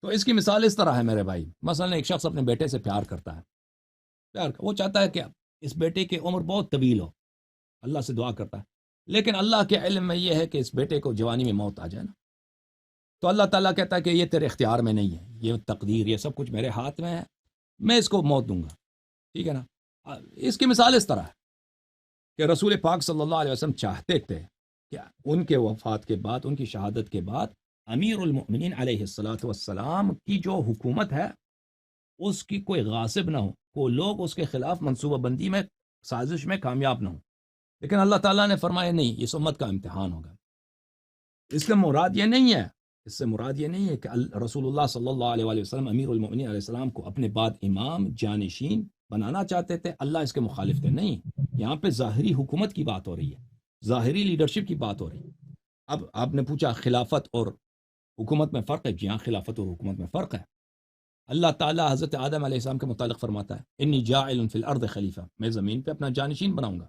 تو اس کی مثال اس طرح ہے میرے بھائی، مثلا ایک شخص اپنے بیٹے سے پیار کرتا ہے، وہ چاہتا ہے کہ اس بیٹے کی عمر بہت طویل ہو، اللہ سے دعا کرتا ہے، لیکن اللہ کے علم میں یہ ہے کہ اس بیٹے کو جوانی میں موت آ جائے نا، تو اللہ تعالیٰ کہتا ہے کہ یہ تیرے اختیار میں نہیں ہے، یہ تقدیر، یہ سب کچھ میرے ہاتھ میں ہے، میں اس کو موت دوں گا، ٹھیک ہے نا۔ اس کی مثال اس طرح ہے کہ رسول پاک صلی اللہ علیہ وسلم چاہتے تھے کہ ان کے وفات کے بعد، ان کی شہادت کے بعد، امیر المؤمنین علیہ الصلاۃ والسلام کی جو حکومت ہے اس کی کوئی غاصب نہ ہو، کوئی لوگ اس کے خلاف منصوبہ بندی میں، سازش میں کامیاب نہ ہو، لیکن اللہ تعالیٰ نے فرمایا نہیں، اس امت کا امتحان ہوگا۔ اس سے مراد یہ نہیں ہے کہ رسول اللہ صلی اللہ علیہ وآلہ وسلم امیر المؤمنین علیہ السلام کو اپنے بعد امام جانشین بنانا چاہتے تھے، اللہ اس کے مخالف تھے، نہیں، یہاں پہ ظاہری حکومت کی بات ہو رہی ہے، ظاہری لیڈرشپ کی بات ہو رہی ہے۔ اب آپ نے پوچھا خلافت اور حکومت میں فرق ہے، جی ہاں، خلافت اور حکومت میں فرق ہے۔ اللہ تعالیٰ حضرت آدم علیہ السلام کے متعلق فرماتا ہے انی جاعل فی الارض خلیفہ، میں زمین پہ اپنا جانشین بناؤں گا۔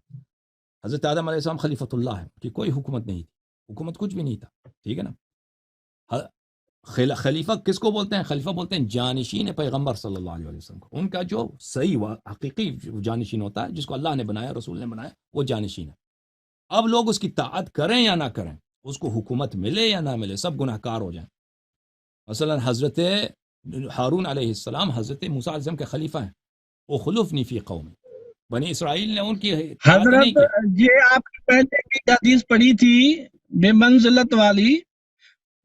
حضرت آدم علیہ السلام خلیفۃ اللہ ہے، کہ کوئی حکومت نہیں تھی، حکومت کچھ بھی نہیں تھا، ٹھیک ہے نا۔ خلیفہ کس کو بولتے ہیں؟ خلیفہ بولتے ہیں جانشین پیغمبر صلی اللہ علیہ وسلم کو، ان کا جو صحیح و حقیقی جانشین ہوتا ہے، جس کو اللہ نے بنایا، رسول نے بنایا، وہ جانشین ہے۔ اب لوگ اس کی طاعت کریں یا نہ کریں، اس کو حکومت ملے یا نہ ملے، سب گناہ کار ہو جائیں، مثلا حضرت ہارون علیہ السلام حضرت موسیٰ علیہ السلام کے خلیفہ ہیں. وہ خلفنی فی قومی، بنی اسرائیل نے ان کی اطاعت نہیں حضرت کی. یہ آپ نے پہلے کی حدیث پڑھی تھی بے منزلت والی،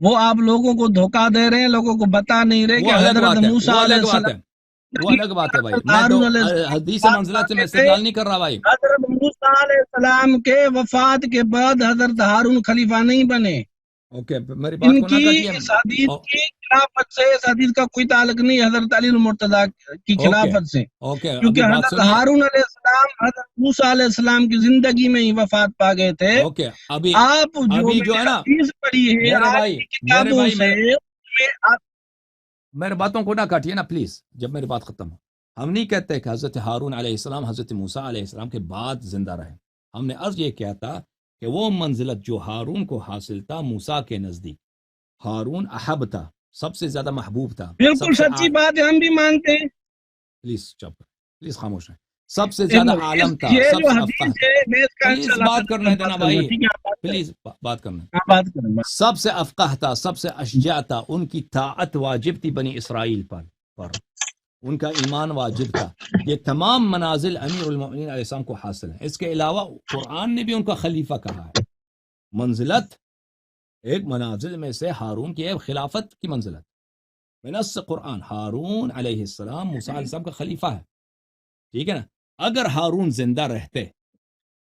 وہ آپ لوگوں کو دھوکہ دے رہے ہیں، لوگوں کو بتا نہیں رہے وہ کہ الگ حضرت بات ہے، موسیٰ وہ علیہ الگ بات السلام ہے، وہ الگ بات ہے بھائی. میں ہارون علیہ السلام حدیث بات منزلت سے میں مانتے تھے. استدلال نہیں کر رہا بھائی. حضرت موسیٰ علیہ السلام کے وفات کے بعد حضرت ہارون خلیفہ نہیں بنے. اوکے میری بات ان کو نہ کی کاٹیے. اس حدیث کی خلافت سے، اس حدیث کا کوئی تعلق نہیں حضرت علی المرتضیٰ کی اوکے خلافت سے، اوکے کیونکہ ابھی بات حضرت سنیے. ہارون علیہ السلام حضرت موسیٰ علیہ السلام کی زندگی میں ہی وفات پا گئے تھے. اوکے ابھی آپ جو ابھی میں جو نے ہے نا حدیث پڑھی ہے میرے آج بھائی کی میرے کتابوں بھائی سے، میں آپ میرے باتوں کو نہ کاٹیے نا پلیز. جب میری بات ختم ہو، ہم نہیں کہتے کہ حضرت ہارون علیہ السلام حضرت موسیٰ علیہ السلام کے بعد زندہ رہے. ہم نے عرض یہ کیا تھا کہ وہ منزلت جو ہارون کو حاصل تھا موسیٰ کے نزدیک، ہارون احب تھا، سب سے زیادہ محبوب تھا، بالکل سب سے سچی بات ہے، ہم بھی مانتے ہیں. پلیز چپ، پلیز خاموش ہیں. سب سے زیادہ عالم تھا، یہ سب جو سے افقہ حدیث تھا. ہے میں اس کا پلیز انشاءاللہ بات کرنے دینا بات کروں گا. بھائی، ٹھیک ہے، آپ بات کریں. پلیز بات کرنا. ہاں، بات کریں. سب سے افقہ تھا، سب سے اشجاع تھا، ان کی طاعت واجب تھی بنی اسرائیل پر ان کا ایمان واجب تھا. یہ تمام منازل امیر المؤمنین علیہ السلام کو حاصل ہیں. اس کے علاوہ قرآن نے بھی ان کا خلیفہ کہا ہے. منزلت ایک منازل میں سے ہارون کی ہے خلافت کی منزلت. بنص قرآن ہارون علیہ السلام موسیٰ علیہ السلام کا خلیفہ ہے. ٹھیک ہے نا. اگر ہارون زندہ رہتے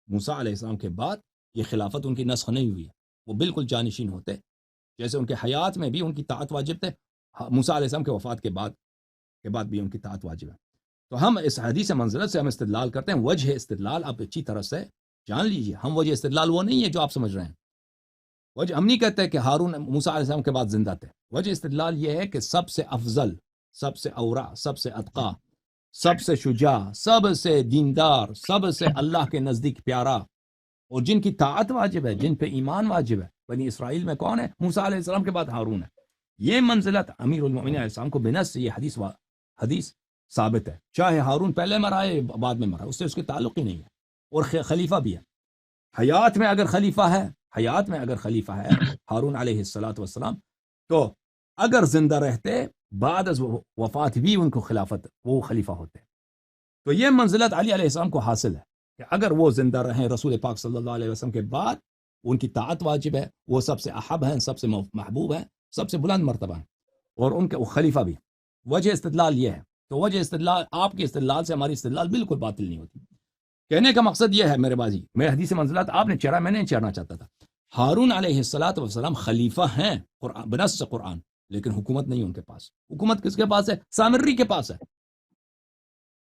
موسیٰ علیہ السلام کے بعد، یہ خلافت ان کی نسخ نہیں ہوئی، وہ بالکل جانشین ہوتے. جیسے ان کے حیات میں بھی ان کی طاعت واجب تھے، موسیٰ علیہ السلام کے وفات کے بعد بھی ان کی طاعت واجب ہے. تو ہم اس حدیث منزلت سے ہم استدلال کرتے ہیں. وجہ استدلال آپ اچھی طرح سے جان لیجئے. ہم وجہ استدلال وہ نہیں ہے جو آپ سمجھ رہے ہیں. وجہ ہم نہیں کہتے کہ ہارون موسیٰ علیہ السلام کے بعد زندہ تھے. وجہ استدلال یہ ہے کہ سب سے افضل، سب سے اورع، سب سے اتقیٰ، سب سے شجاع، سب سے دیندار، سب سے اللہ کے نزدیک پیارا، اور جن کی طاعت واجب ہے، جن پہ ایمان واجب ہے، بنی اسرائیل میں کون ہے؟ موسیٰ علیہ السلام کے بعد ہارون ہے. یہ منزلت امیر المؤمنین علیہ السلام کو بنص یہ حدیث ثابت ہے. چاہے ہارون پہلے مرا ہے بعد میں مرا، اس سے اس کے تعلق ہی نہیں ہے. اور خلیفہ بھی ہے. حیات میں اگر خلیفہ ہے ہارون علیہ السلام، تو اگر زندہ رہتے بعد از وفات بھی ان کو خلافت، وہ خلیفہ ہوتے. تو یہ منزلت علی علیہ السلام کو حاصل ہے کہ اگر وہ زندہ رہیں رسول پاک صلی اللہ علیہ وسلم کے بعد، ان کی طاعت واجب ہے. وہ سب سے احب ہیں، سب سے محبوب ہیں، سب سے بلند مرتبہ ہیں، اور ان کے خلیفہ بھی. وجہ استدلال یہ ہے. تو وجہ استدلال آپ کے استدلال سے ہماری استدلال بالکل باطل نہیں ہوتی. کہنے کا مقصد یہ ہے میرے بازی، میں حدیث منزلت آپ نے چڑھا، میں نہیں چڑھنا چاہتا تھا. ہارون علیہ السلام خلیفہ ہیں بنص قرآن، لیکن حکومت نہیں ان کے پاس. حکومت کس کے پاس ہے؟ سامری کے پاس ہے.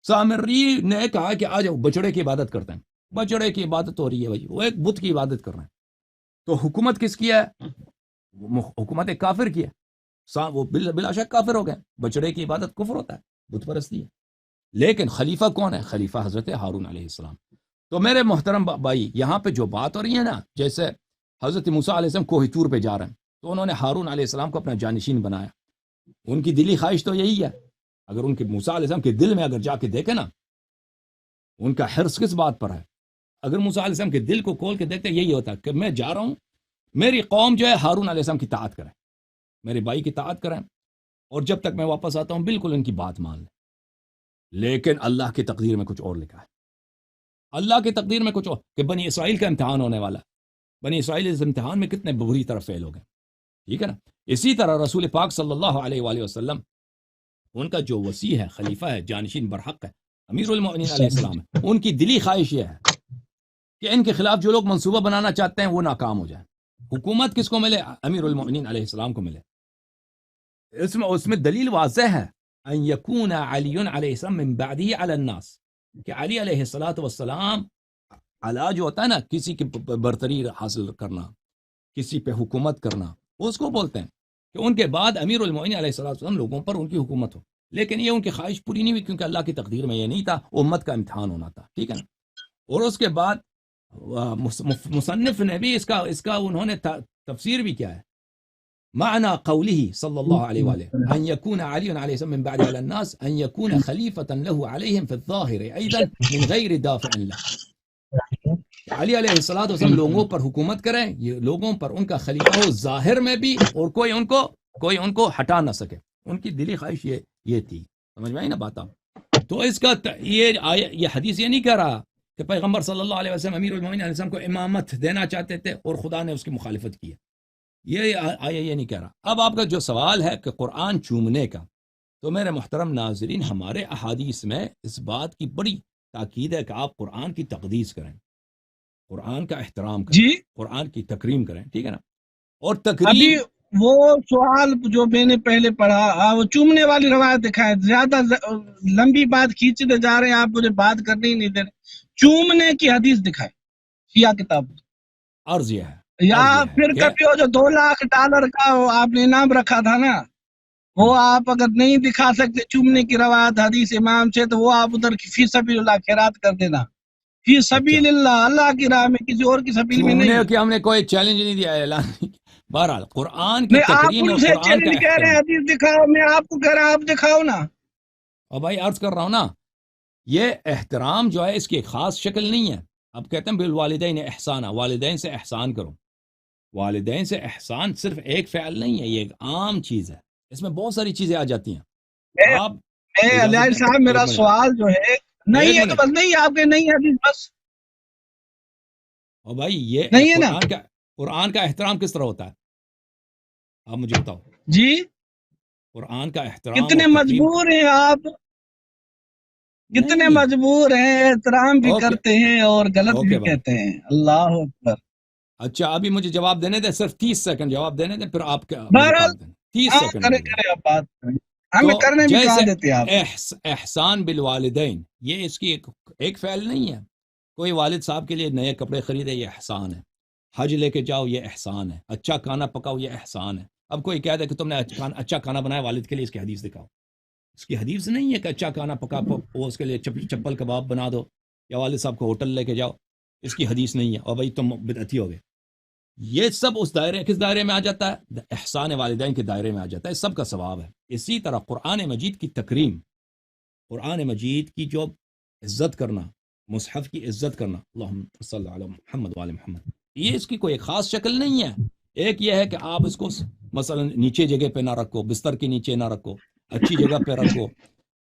سامری نے کہا کہ آج بچڑے کی عبادت کرتے ہیں. بچڑے کی عبادت ہو رہی ہے بھائی، وہ ایک بت کی عبادت کر رہے ہیں. تو حکومت کس کی ہے؟ حکومت ایک کافر کی ہے. وہ بلا شک کافر ہو گئے. بچڑے کی عبادت کفر ہوتا ہے، بت پرستی ہے. لیکن خلیفہ کون ہے؟ خلیفہ حضرت ہارون علیہ السلام. تو میرے محترم بھائی، یہاں پہ جو بات ہو رہی ہے نا، جیسے حضرت موسیٰ علیہ السلام کوہ طور پہ جا رہے ہیں، تو انہوں نے ہارون علیہ السلام کو اپنا جانشین بنایا. ان کی دلی خواہش تو یہی ہے. اگر ان کے موسیٰ علیہ السلام کے دل میں اگر جا کے دیکھیں نا، ان کا حرص کس بات پر ہے. اگر موسیٰ علیہ السلام کے دل کو کھول کے دیکھتے، یہی ہوتا کہ میں جا رہا ہوں، میری قوم جو ہے ہارون علیہ السلام کی طاعت کرے، میرے بھائی کی طاعت کریں، اور جب تک میں واپس آتا ہوں بالکل ان کی بات مان لیں. لیکن اللہ کی تقدیر میں کچھ اور لکھا ہے. اللہ کی تقدیر میں کچھ اور، کہ بنی اسرائیل کا امتحان ہونے والا. بنی اسرائیل اس امتحان میں کتنے بری طرح فیل ہو گئے. ٹھیک ہے نا. اسی طرح رسول پاک صلی اللہ علیہ وآلہ وسلم، ان کا جو وصی ہے، خلیفہ ہے، جانشین برحق ہے، امیر المؤمنین علیہ السلام ہے. ان کی دلی خواہش یہ ہے کہ ان کے خلاف جو لوگ منصوبہ بنانا چاہتے ہیں وہ ناکام ہو جائیں. حکومت کس کو ملے؟ امیر المؤمنین علیہ السلام کو ملے. اس میں دلیل واضح ہے، ان یکون علی علیہ السلام من بعدہ علی الناس، کہ علی علیہ السلام علا جو ہوتا ہے نا، کسی کی برتری حاصل کرنا، کسی پہ حکومت کرنا، اس کو بولتے ہیں کہ ان کے بعد امیر المؤمنین علیہ السلام لوگوں پر ان کی حکومت ہو. لیکن یہ ان کی خواہش پوری نہیں ہوئی، کیونکہ اللہ کی تقدیر میں یہ نہیں تھا. امت کا امتحان ہونا تھا. ٹھیک ہے نا. اور اس کے بعد مصنف نے بھی اس کا انہوں نے تفسیر بھی کیا ہے. معنى قوله صلى الله عليه وآله أن يكون علي عليه السلام من بعد على الناس أن يكون خليفة له عليهم في الظاهر أيضا من غير دافع له. علی علیہ السلام لوگوں پر حکومت کریں، یہ لوگوں پر ان کا خلیفہ ہو ظاہر میں بھی، اور کوئی ان کو کوئی ان کو ہٹا نہ سکے. ان کی دلی خواہش یہ تھی. سمجھ میں آئی نا بات آپ؟ تو اس کا یہ حدیث یہ نہیں کہہ رہا کہ پیغمبر صلی اللہ علیہ وسلم امیر المومنین علیہ السلام کو امامت دینا چاہتے تھے اور خدا نے اس کی مخالفت کی. یہ آیا یہ نہیں کہہ رہا. اب آپ کا جو سوال ہے کہ قرآن چومنے کا، تو میرے محترم ناظرین، ہمارے احادیث میں اس بات کی بڑی تاکید ہے کہ آپ قرآن کی تقدیس کریں، قرآن کا احترام کریں، جی قرآن کی تکریم کریں. ٹھیک ہے نا؟ اور ابھی تکریم وہ سوال جو میں نے پہلے پڑھا، وہ چومنے والی روایت دکھائے. زیادہ لمبی بات کھینچتے جا رہے ہیں آپ، مجھے بات کرنے ہی نہیں دے رہے. چومنے کی حدیث دکھائے شیعہ کتاب، عرض یہ ہے یا عرض یہ ہے پھر کہ کبھی وہ جو $2 لاکھ کا وہ آپ نے انعام رکھا تھا نا، وہ آپ اگر نہیں دکھا سکتے چومنے کی روایت حدیث امام سے، تو وہ آپ ادھر فی سبیل اللہ خیرات کر دینا. فی اچھا سبیل اللہ، اللہ کی راہ میں، کسی اور کی سبیل میں چومنے نہیں. کی ہم نے کوئی چیلنج نہیں دیا، اعلان نہیں کیا. بہرحال قرآن کی نہیں، آپ تکریم ان اور سے قرآن کا چیلنج کہہ رہے ہیں احترام. حدیث دکھاؤ، میں آپ کو کہہ رہا ہوں آپ دکھاؤ نا. اور بھائی عرض کر رہا ہوں نا، یہ احترام جو ہے اس کی ایک خاص شکل نہیں ہے. اب کہتے ہیں بالوالدین احسانا، والدین سے احسان کرو. والدین سے احسان صرف ایک فعل نہیں ہے، یہ ایک عام چیز ہے. اس میں بہت ساری چیزیں آ جاتی ہیں. میں آپ اجازت علیہ دیں صاحب، میرا ایک منٹ، سوال جو ہے نہیں ایک ہے تو منٹ. بس نہیں، آپ کے نہیں حدیث بس اور بھائی یہ نہیں ہے نا. قرآن کا احترام کس طرح ہوتا ہے؟ آپ مجھے بتاؤ. جی قرآن کا احترام اور کتنے تکریم مجبور ہیں آپ، کتنے نہیں. مجبور ہیں، احترام بھی اوکے کرتے ہیں اور غلط بھی اوکے بھائی. کہتے ہیں. اللہ اکبر. اچھا ابھی مجھے جواب دینے دیں، صرف 30 سیکنڈ جواب دینے دیں، پھر آپ مجھے بہرحال کاٹ دیں. 30 ہاں، سیکنڈ کرے مجھے دیں. کرے آپ بات کریں، تو ہمیں کرنے بھی کہاں جیسے دیتے آپ. احسان بالوالدین، یہ اس کی ایک فعل نہیں ہے. کوئی والد صاحب کے لیے نئے کپڑے خریدے، یہ احسان ہے. حج لے کے جاؤ، یہ احسان ہے. اچھا کھانا پکاؤ، یہ احسان ہے. اب کوئی کہہ دے کہ تم نے اچھا کھانا بنایا والد کے لیے، اس کی حدیث دکھاؤ. اس کی حدیث نہیں ہے کہ اچھا کھانا پکا وہ اس کے لیے چپل کباب بنا دو، یا والد صاحب کو ہوٹل لے کے جاؤ. اس کی حدیث نہیں ہے. اور بھائی تم بدعتی ہو گئے. یہ سب اس دائرے، کس دائرے میں آ جاتا ہے؟ احسان والدین کے دائرے میں آ جاتا ہے. اس سب کا ثواب ہے. اسی طرح قرآن مجید کی تکریم، قرآن مجید کی جو عزت کرنا، مصحف کی عزت کرنا، اللہم صلی علی محمد وعلی محمد، یہ اس کی کوئی ایک خاص شکل نہیں ہے. ایک یہ ہے کہ آپ اس کو مثلا نیچے جگہ پہ نہ رکھو، بستر کے نیچے نہ رکھو، اچھی جگہ پہ رکھو.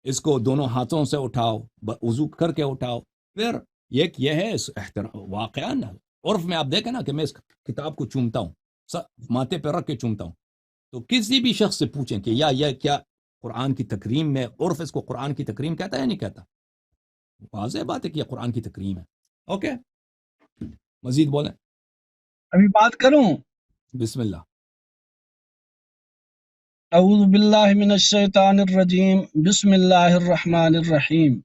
اس کو دونوں ہاتھوں سے اٹھاؤ، وضو کر کے اٹھاؤ. پھر یہ ہے واقعہ نا. عرف میں آپ دیکھیں نا کہ میں اس کتاب کو چومتا ہوں، ماتھے پہ رکھ کے چومتا ہوں، تو کسی بھی شخص سے پوچھیں کہ یہ کیا قرآن کی تکریم میں عرف اس کو قرآن کی تکریم کہتا ہے یا نہیں کہتا؟ واضح بات ہے کہ یہ قرآن کی تکریم ہے. اوکے مزید بولیں. ابھی بات کروں. بسم اللہ. اعوذ باللہ من الشیطان الرجیم، بسم اللہ الرحمن الرحیم.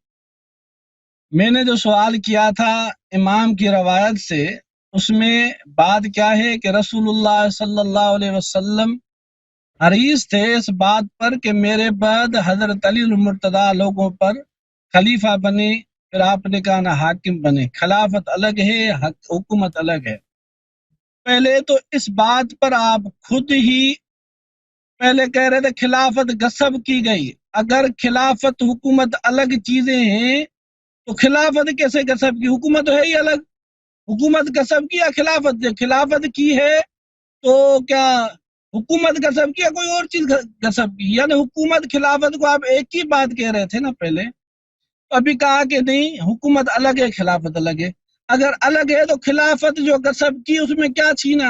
میں نے جو سوال کیا تھا امام کی روایت سے، اس میں بات کیا ہے کہ رسول اللہ صلی اللہ علیہ وسلم حریص تھے اس بات پر کہ میرے بعد حضرت علی المرتضیٰ لوگوں پر خلیفہ بنے. پھر آپ نے کہا نا حاکم بنے. خلافت الگ ہے، حکومت الگ ہے. پہلے تو اس بات پر آپ خود ہی پہلے کہہ رہے تھے خلافت غصب کی گئی. اگر خلافت حکومت الگ چیزیں ہیں تو خلافت کیسے غصب کی؟ حکومت تو ہے ہی الگ. حکومت غصب کی یا خلافت کی ہے تو کیا حکومت غصب کی یا کوئی اور چیز غصب کی؟ یعنی حکومت خلافت کو آپ ایک ہی بات کہہ رہے تھے نا پہلے. ابھی کہا کہ نہیں، حکومت الگ ہے، خلافت الگ ہے. اگر الگ ہے تو خلافت جو غصب کی اس میں کیا چھینا؟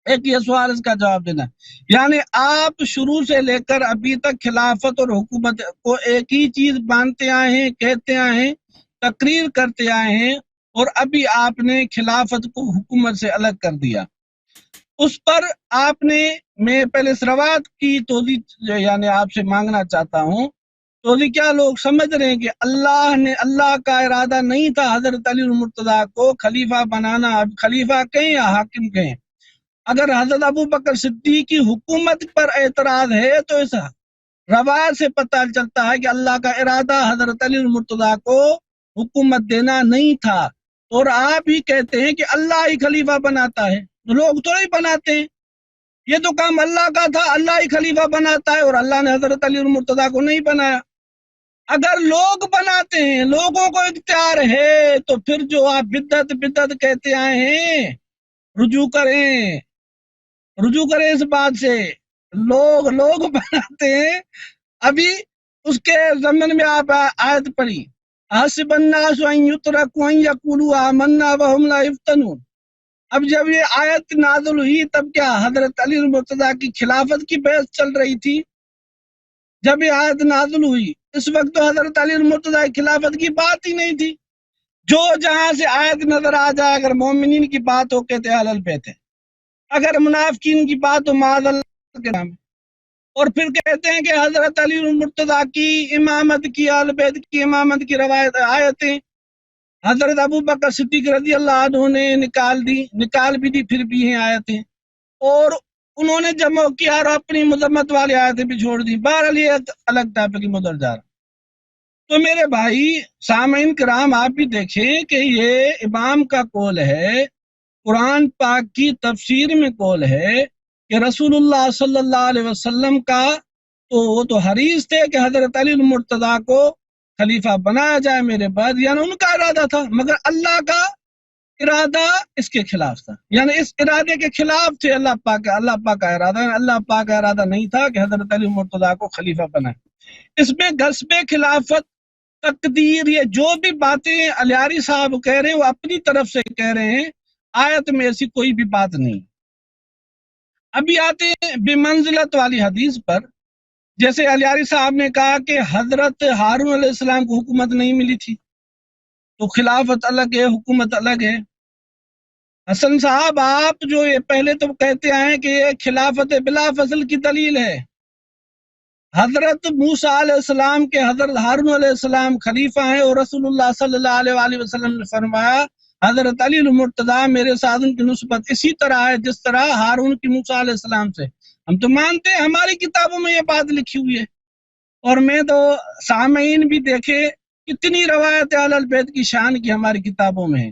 ایک یہ سوال، اس کا جواب دینا. یعنی آپ شروع سے لے کر ابھی تک خلافت اور حکومت کو ایک ہی چیز مانتے آئے ہیں، کہتے آئے ہیں، تقریر کرتے آئے ہیں، اور ابھی آپ نے خلافت کو حکومت سے الگ کر دیا. اس پر آپ نے، میں پہلے اس روایت کی توضیح یعنی آپ سے مانگنا چاہتا ہوں. توضیح کیا لوگ سمجھ رہے ہیں کہ اللہ کا ارادہ نہیں تھا حضرت علی المرتضیٰ کو خلیفہ بنانا؟ اب خلیفہ کہیں یا حاکم کہیں. اگر حضرت ابو بکر صدیق کی حکومت پر اعتراض ہے تو اس روایت سے پتہ چلتا ہے کہ اللہ کا ارادہ حضرت علی المرتضیٰ کو حکومت دینا نہیں تھا. اور آپ ہی کہتے ہیں کہ اللہ ہی خلیفہ بناتا ہے. لوگ تو نہیں بناتے ہیں، یہ تو کام اللہ کا تھا. اللہ ہی خلیفہ بناتا ہے اور اللہ نے حضرت علی المرتضیٰ کو نہیں بنایا. اگر لوگ بناتے ہیں، لوگوں کو اختیار ہے، تو پھر جو آپ بدعت کہتے آئے ہیں، رجوع کریں اس بات سے لوگ بناتے ہیں. ابھی اس کے ضمن میں آپ آیت پڑھی، حسب الناس ان یترکوا ان یقولوا آمنا وهم لا یفتنون. اب جب یہ آیت نازل ہوئی تب کیا حضرت علی المرتضیٰ کی خلافت کی بحث چل رہی تھی؟ جب یہ آیت نازل ہوئی اس وقت تو حضرت علی المرتضیٰ کی خلافت کی بات ہی نہیں تھی. جو جہاں سے آیت نظر آ جائے، اگر مومنین کی بات ہو کہتے اہل البیت ہے، اگر منافقین کی بات ہو معاذ اللہ کے نام. اور پھر کہتے ہیں کہ حضرت علی المرتضیٰ کی امامت کی، اہل بیت کی امامت کی روایت آیتیں حضرت ابو بکر صدیق رضی اللہ عنہ نے نکال بھی دی، پھر بھی ہیں آیتیں، اور انہوں نے جمع کیا اور اپنی مذمت والی آیتیں بھی چھوڑ دی. بہرحال یہ ایک الگ ٹاپک میں ادھر جا رہا. تو میرے بھائی سامعین کرام، آپ بھی دیکھیں کہ یہ امام کا قول ہے، قرآن پاک کی تفسیر میں قول ہے کہ رسول اللہ صلی اللہ علیہ وسلم کا تو وہ تو حریص تھے کہ حضرت علی المرتضیٰ کو خلیفہ بنایا جائے میرے بعد، یعنی ان کا ارادہ تھا، مگر اللہ کا ارادہ اس کے خلاف تھا، یعنی اس ارادے کے خلاف تھے اللہ پاک کا ارادہ. اللہ پاک کا ارادہ نہیں تھا کہ حضرت علی المرتضیٰ کو خلیفہ بنائے. اس میں غصب خلافت، تقدیر، یہ جو بھی باتیں الیاری صاحب کہہ رہے ہیں وہ اپنی طرف سے کہہ رہے ہیں، آیت میں ایسی کوئی بھی بات نہیں. ابھی آتے ہیں بمنزلت والی حدیث پر. جیسے الیاری صاحب نے کہا کہ حضرت ہارون علیہ السلام کو حکومت نہیں ملی تھی، تو خلافت الگ ہے، حکومت الگ ہے. حسن صاحب، آپ جو یہ پہلے تو کہتے آئے کہ یہ خلافت بلا فصل کی دلیل ہے. حضرت موسیٰ علیہ السلام کے حضرت ہارون علیہ السلام خلیفہ ہیں، اور رسول اللہ صلی اللہ علیہ وسلم نے فرمایا حضرت علی المرتضیٰ میرے ساتھ ان کی نسبت اسی طرح ہے جس طرح ہارون کی موسیٰ علیہ السلام سے. ہم تو مانتے ہیں، ہماری کتابوں میں یہ بات لکھی ہوئی ہے. اور میں تو سامعین بھی دیکھے کتنی روایت اہل البیت کی شان کی ہماری کتابوں میں ہے،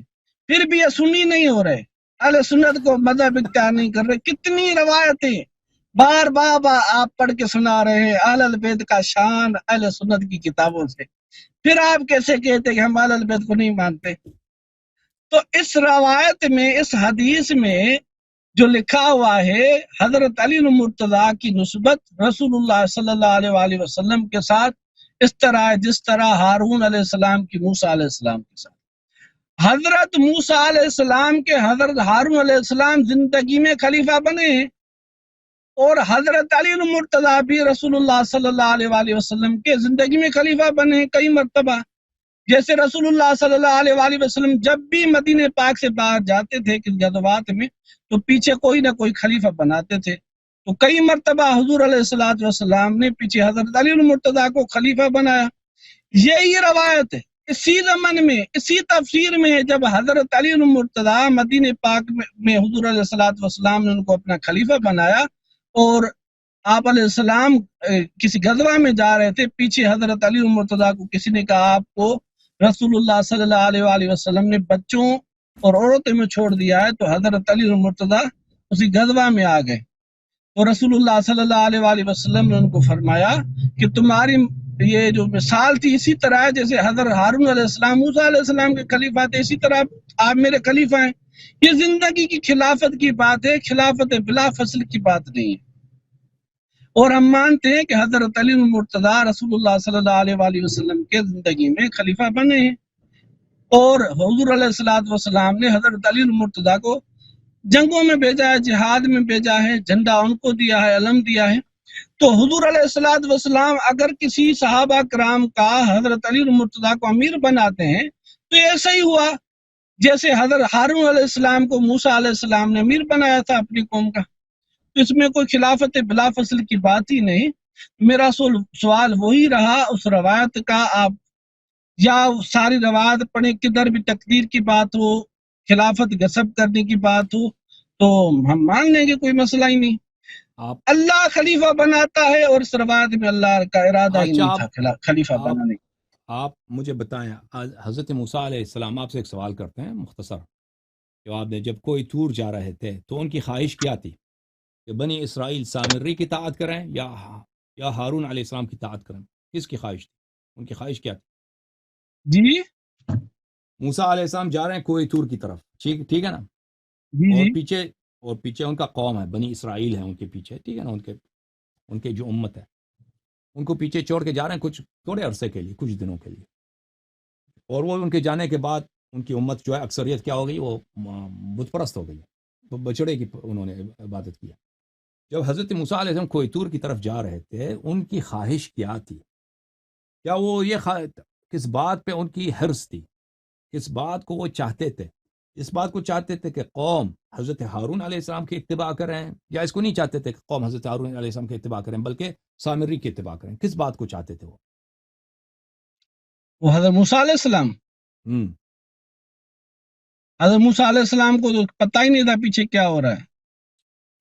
پھر بھی یہ سنی نہیں ہو رہے، اہل سنت کو مذہب اختیار نہیں کر رہے. کتنی روایتیں بار بار آپ پڑھ کے سنا رہے ہیں اہل البیت کا شان اہل سنت کی کتابوں سے، پھر آپ کیسے کہتے کہ ہم اہل البیت کو نہیں مانتے؟ تو اس روایت میں، اس حدیث میں جو لکھا ہوا ہے حضرت علی المرتضیٰ کی نسبت رسول اللہ صلی اللہ علیہ وسلم کے ساتھ اس طرح ہے جس طرح ہارون علیہ السلام کی موسیٰ علیہ السلام کے ساتھ. حضرت موسیٰ علیہ السلام کے حضرت ہارون علیہ السلام زندگی میں خلیفہ بنے ہیں، اور حضرت علی المرتضیٰ بھی رسول اللہ صلی اللہ علیہ وسلم کے زندگی میں خلیفہ بنے ہیں کئی مرتبہ. جیسے رسول اللہ صلی اللہ علیہ وسلم جب بھی مدینہ پاک سے باہر جاتے تھے کسی غزوات میں تو پیچھے کوئی نہ کوئی خلیفہ بناتے تھے. تو کئی مرتبہ حضور علیہ الصلوۃ والسلام نے پیچھے حضرت علی المرتضیٰ کو خلیفہ بنایا. یہی روایت ہے. اسی زمن میں، اسی تفسیر میں، جب حضرت علی المرتضیٰ مدینہ پاک میں حضور علیہ الصلوۃ والسلام نے ان کو اپنا خلیفہ بنایا، اور آپ علیہ السلام کسی غزوہ میں جا رہے تھے، پیچھے حضرت علی المرتضیٰ کو کسی نے کہا آپ کو رسول اللہ صلی اللہ علیہ وسلم نے بچوں اور عورتوں میں چھوڑ دیا ہے، تو حضرت علی المرتضیٰ اسی غزوہ میں آ گئے. تو رسول اللہ صلی اللہ علیہ وسلم نے ان کو فرمایا کہ تمہاری یہ جو مثال تھی اسی طرح ہے جیسے حضرت ہارون علیہ السلام موسیٰ علیہ السلام کے خلیفہ تھے، اسی طرح آپ میرے خلیفہ ہیں. یہ زندگی کی خلافت کی بات ہے، خلافت بلا فصل کی بات نہیں ہے. اور ہم مانتے ہیں کہ حضرت علی المرتضیٰ رسول اللہ صلی اللہ علیہ وسلم کے زندگی میں خلیفہ بنے ہیں، اور حضور علیہ الصلوۃ والسلام نے حضرت علی المرتضیٰ کو جنگوں میں بھیجا ہے، جہاد میں بھیجا ہے، جھنڈا ان کو دیا ہے، علم دیا ہے. تو حضور علیہ الصلوۃ والسلام اگر کسی صحابہ کرام کا حضرت علی المرتضیٰ کو امیر بناتے ہیں تو ایسا ہی ہوا جیسے حضرت ہارون علیہ السلام کو موسیٰ علیہ السلام نے امیر بنایا تھا اپنی قوم کا. تو اس میں کوئی خلافت بلا فصل کی بات ہی نہیں. میرا سوال وہی رہا اس روایت کا، آپ یا ساری روایت پڑھیں، کدھر بھی تقدیر کی بات ہو، خلافت غصب کرنے کی بات ہو تو ہم مان لیں گے، کوئی مسئلہ ہی نہیں. آپ اللہ خلیفہ بناتا ہے، اور اس روایت میں اللہ کا ارادہ ہی نہیں تھا خلیفہ بنانے. آپ مجھے بتائیں، حضرت موسیٰ علیہ السلام، آپ سے ایک سوال کرتے ہیں مختصر جواب دیں. جب کوئی طور جا رہے تھے تو ان کی خواہش کیا تھی کہ بنی اسرائیل سامری کی اطاعت کریں یا ہارون علیہ السلام کی اطاعت کریں؟ کس کی خواہش تھی؟ ان کی خواہش کیا تھی؟ جی موسیٰ علیہ السلام جا رہے ہیں کوئی طور کی طرف، ٹھیک ہے نا، جی اور پیچھے ان کا قوم ہے، بنی اسرائیل ہے ان کے پیچھے، ٹھیک ہے نا، ان کے ان کی جو امت ہے ان کو پیچھے چھوڑ کے جا رہے ہیں کچھ تھوڑے عرصے کے لیے، کچھ دنوں کے لیے، اور وہ ان کے جانے کے بعد ان کی امت جو ہے اکثریت کیا ہو گئی، وہ بت پرست ہو گئی، تو بچڑے کی انہوں نے عبادت کیا۔ جب حضرت موسیٰ علیہ السلام کوہ طور کی طرف جا رہے تھے، ان کی خواہش کیا تھی؟ کیا وہ کس بات پہ ان کی حرص تھی؟ کس بات کو وہ چاہتے تھے؟ اس بات کو چاہتے تھے کہ قوم حضرت ہارون علیہ السلام کی اتباع کریں، یا اس کو نہیں چاہتے تھے کہ قوم حضرت ہارون علیہ السلام کی اتباع کریں بلکہ سامری کی اتباع کریں؟ کس بات کو چاہتے تھے وہ حضرت موسیٰ علیہ السلام، ہم حضرت موسیٰ علیہ السلام کو تو پتہ ہی نہیں تھا پیچھے کیا ہو رہا ہے۔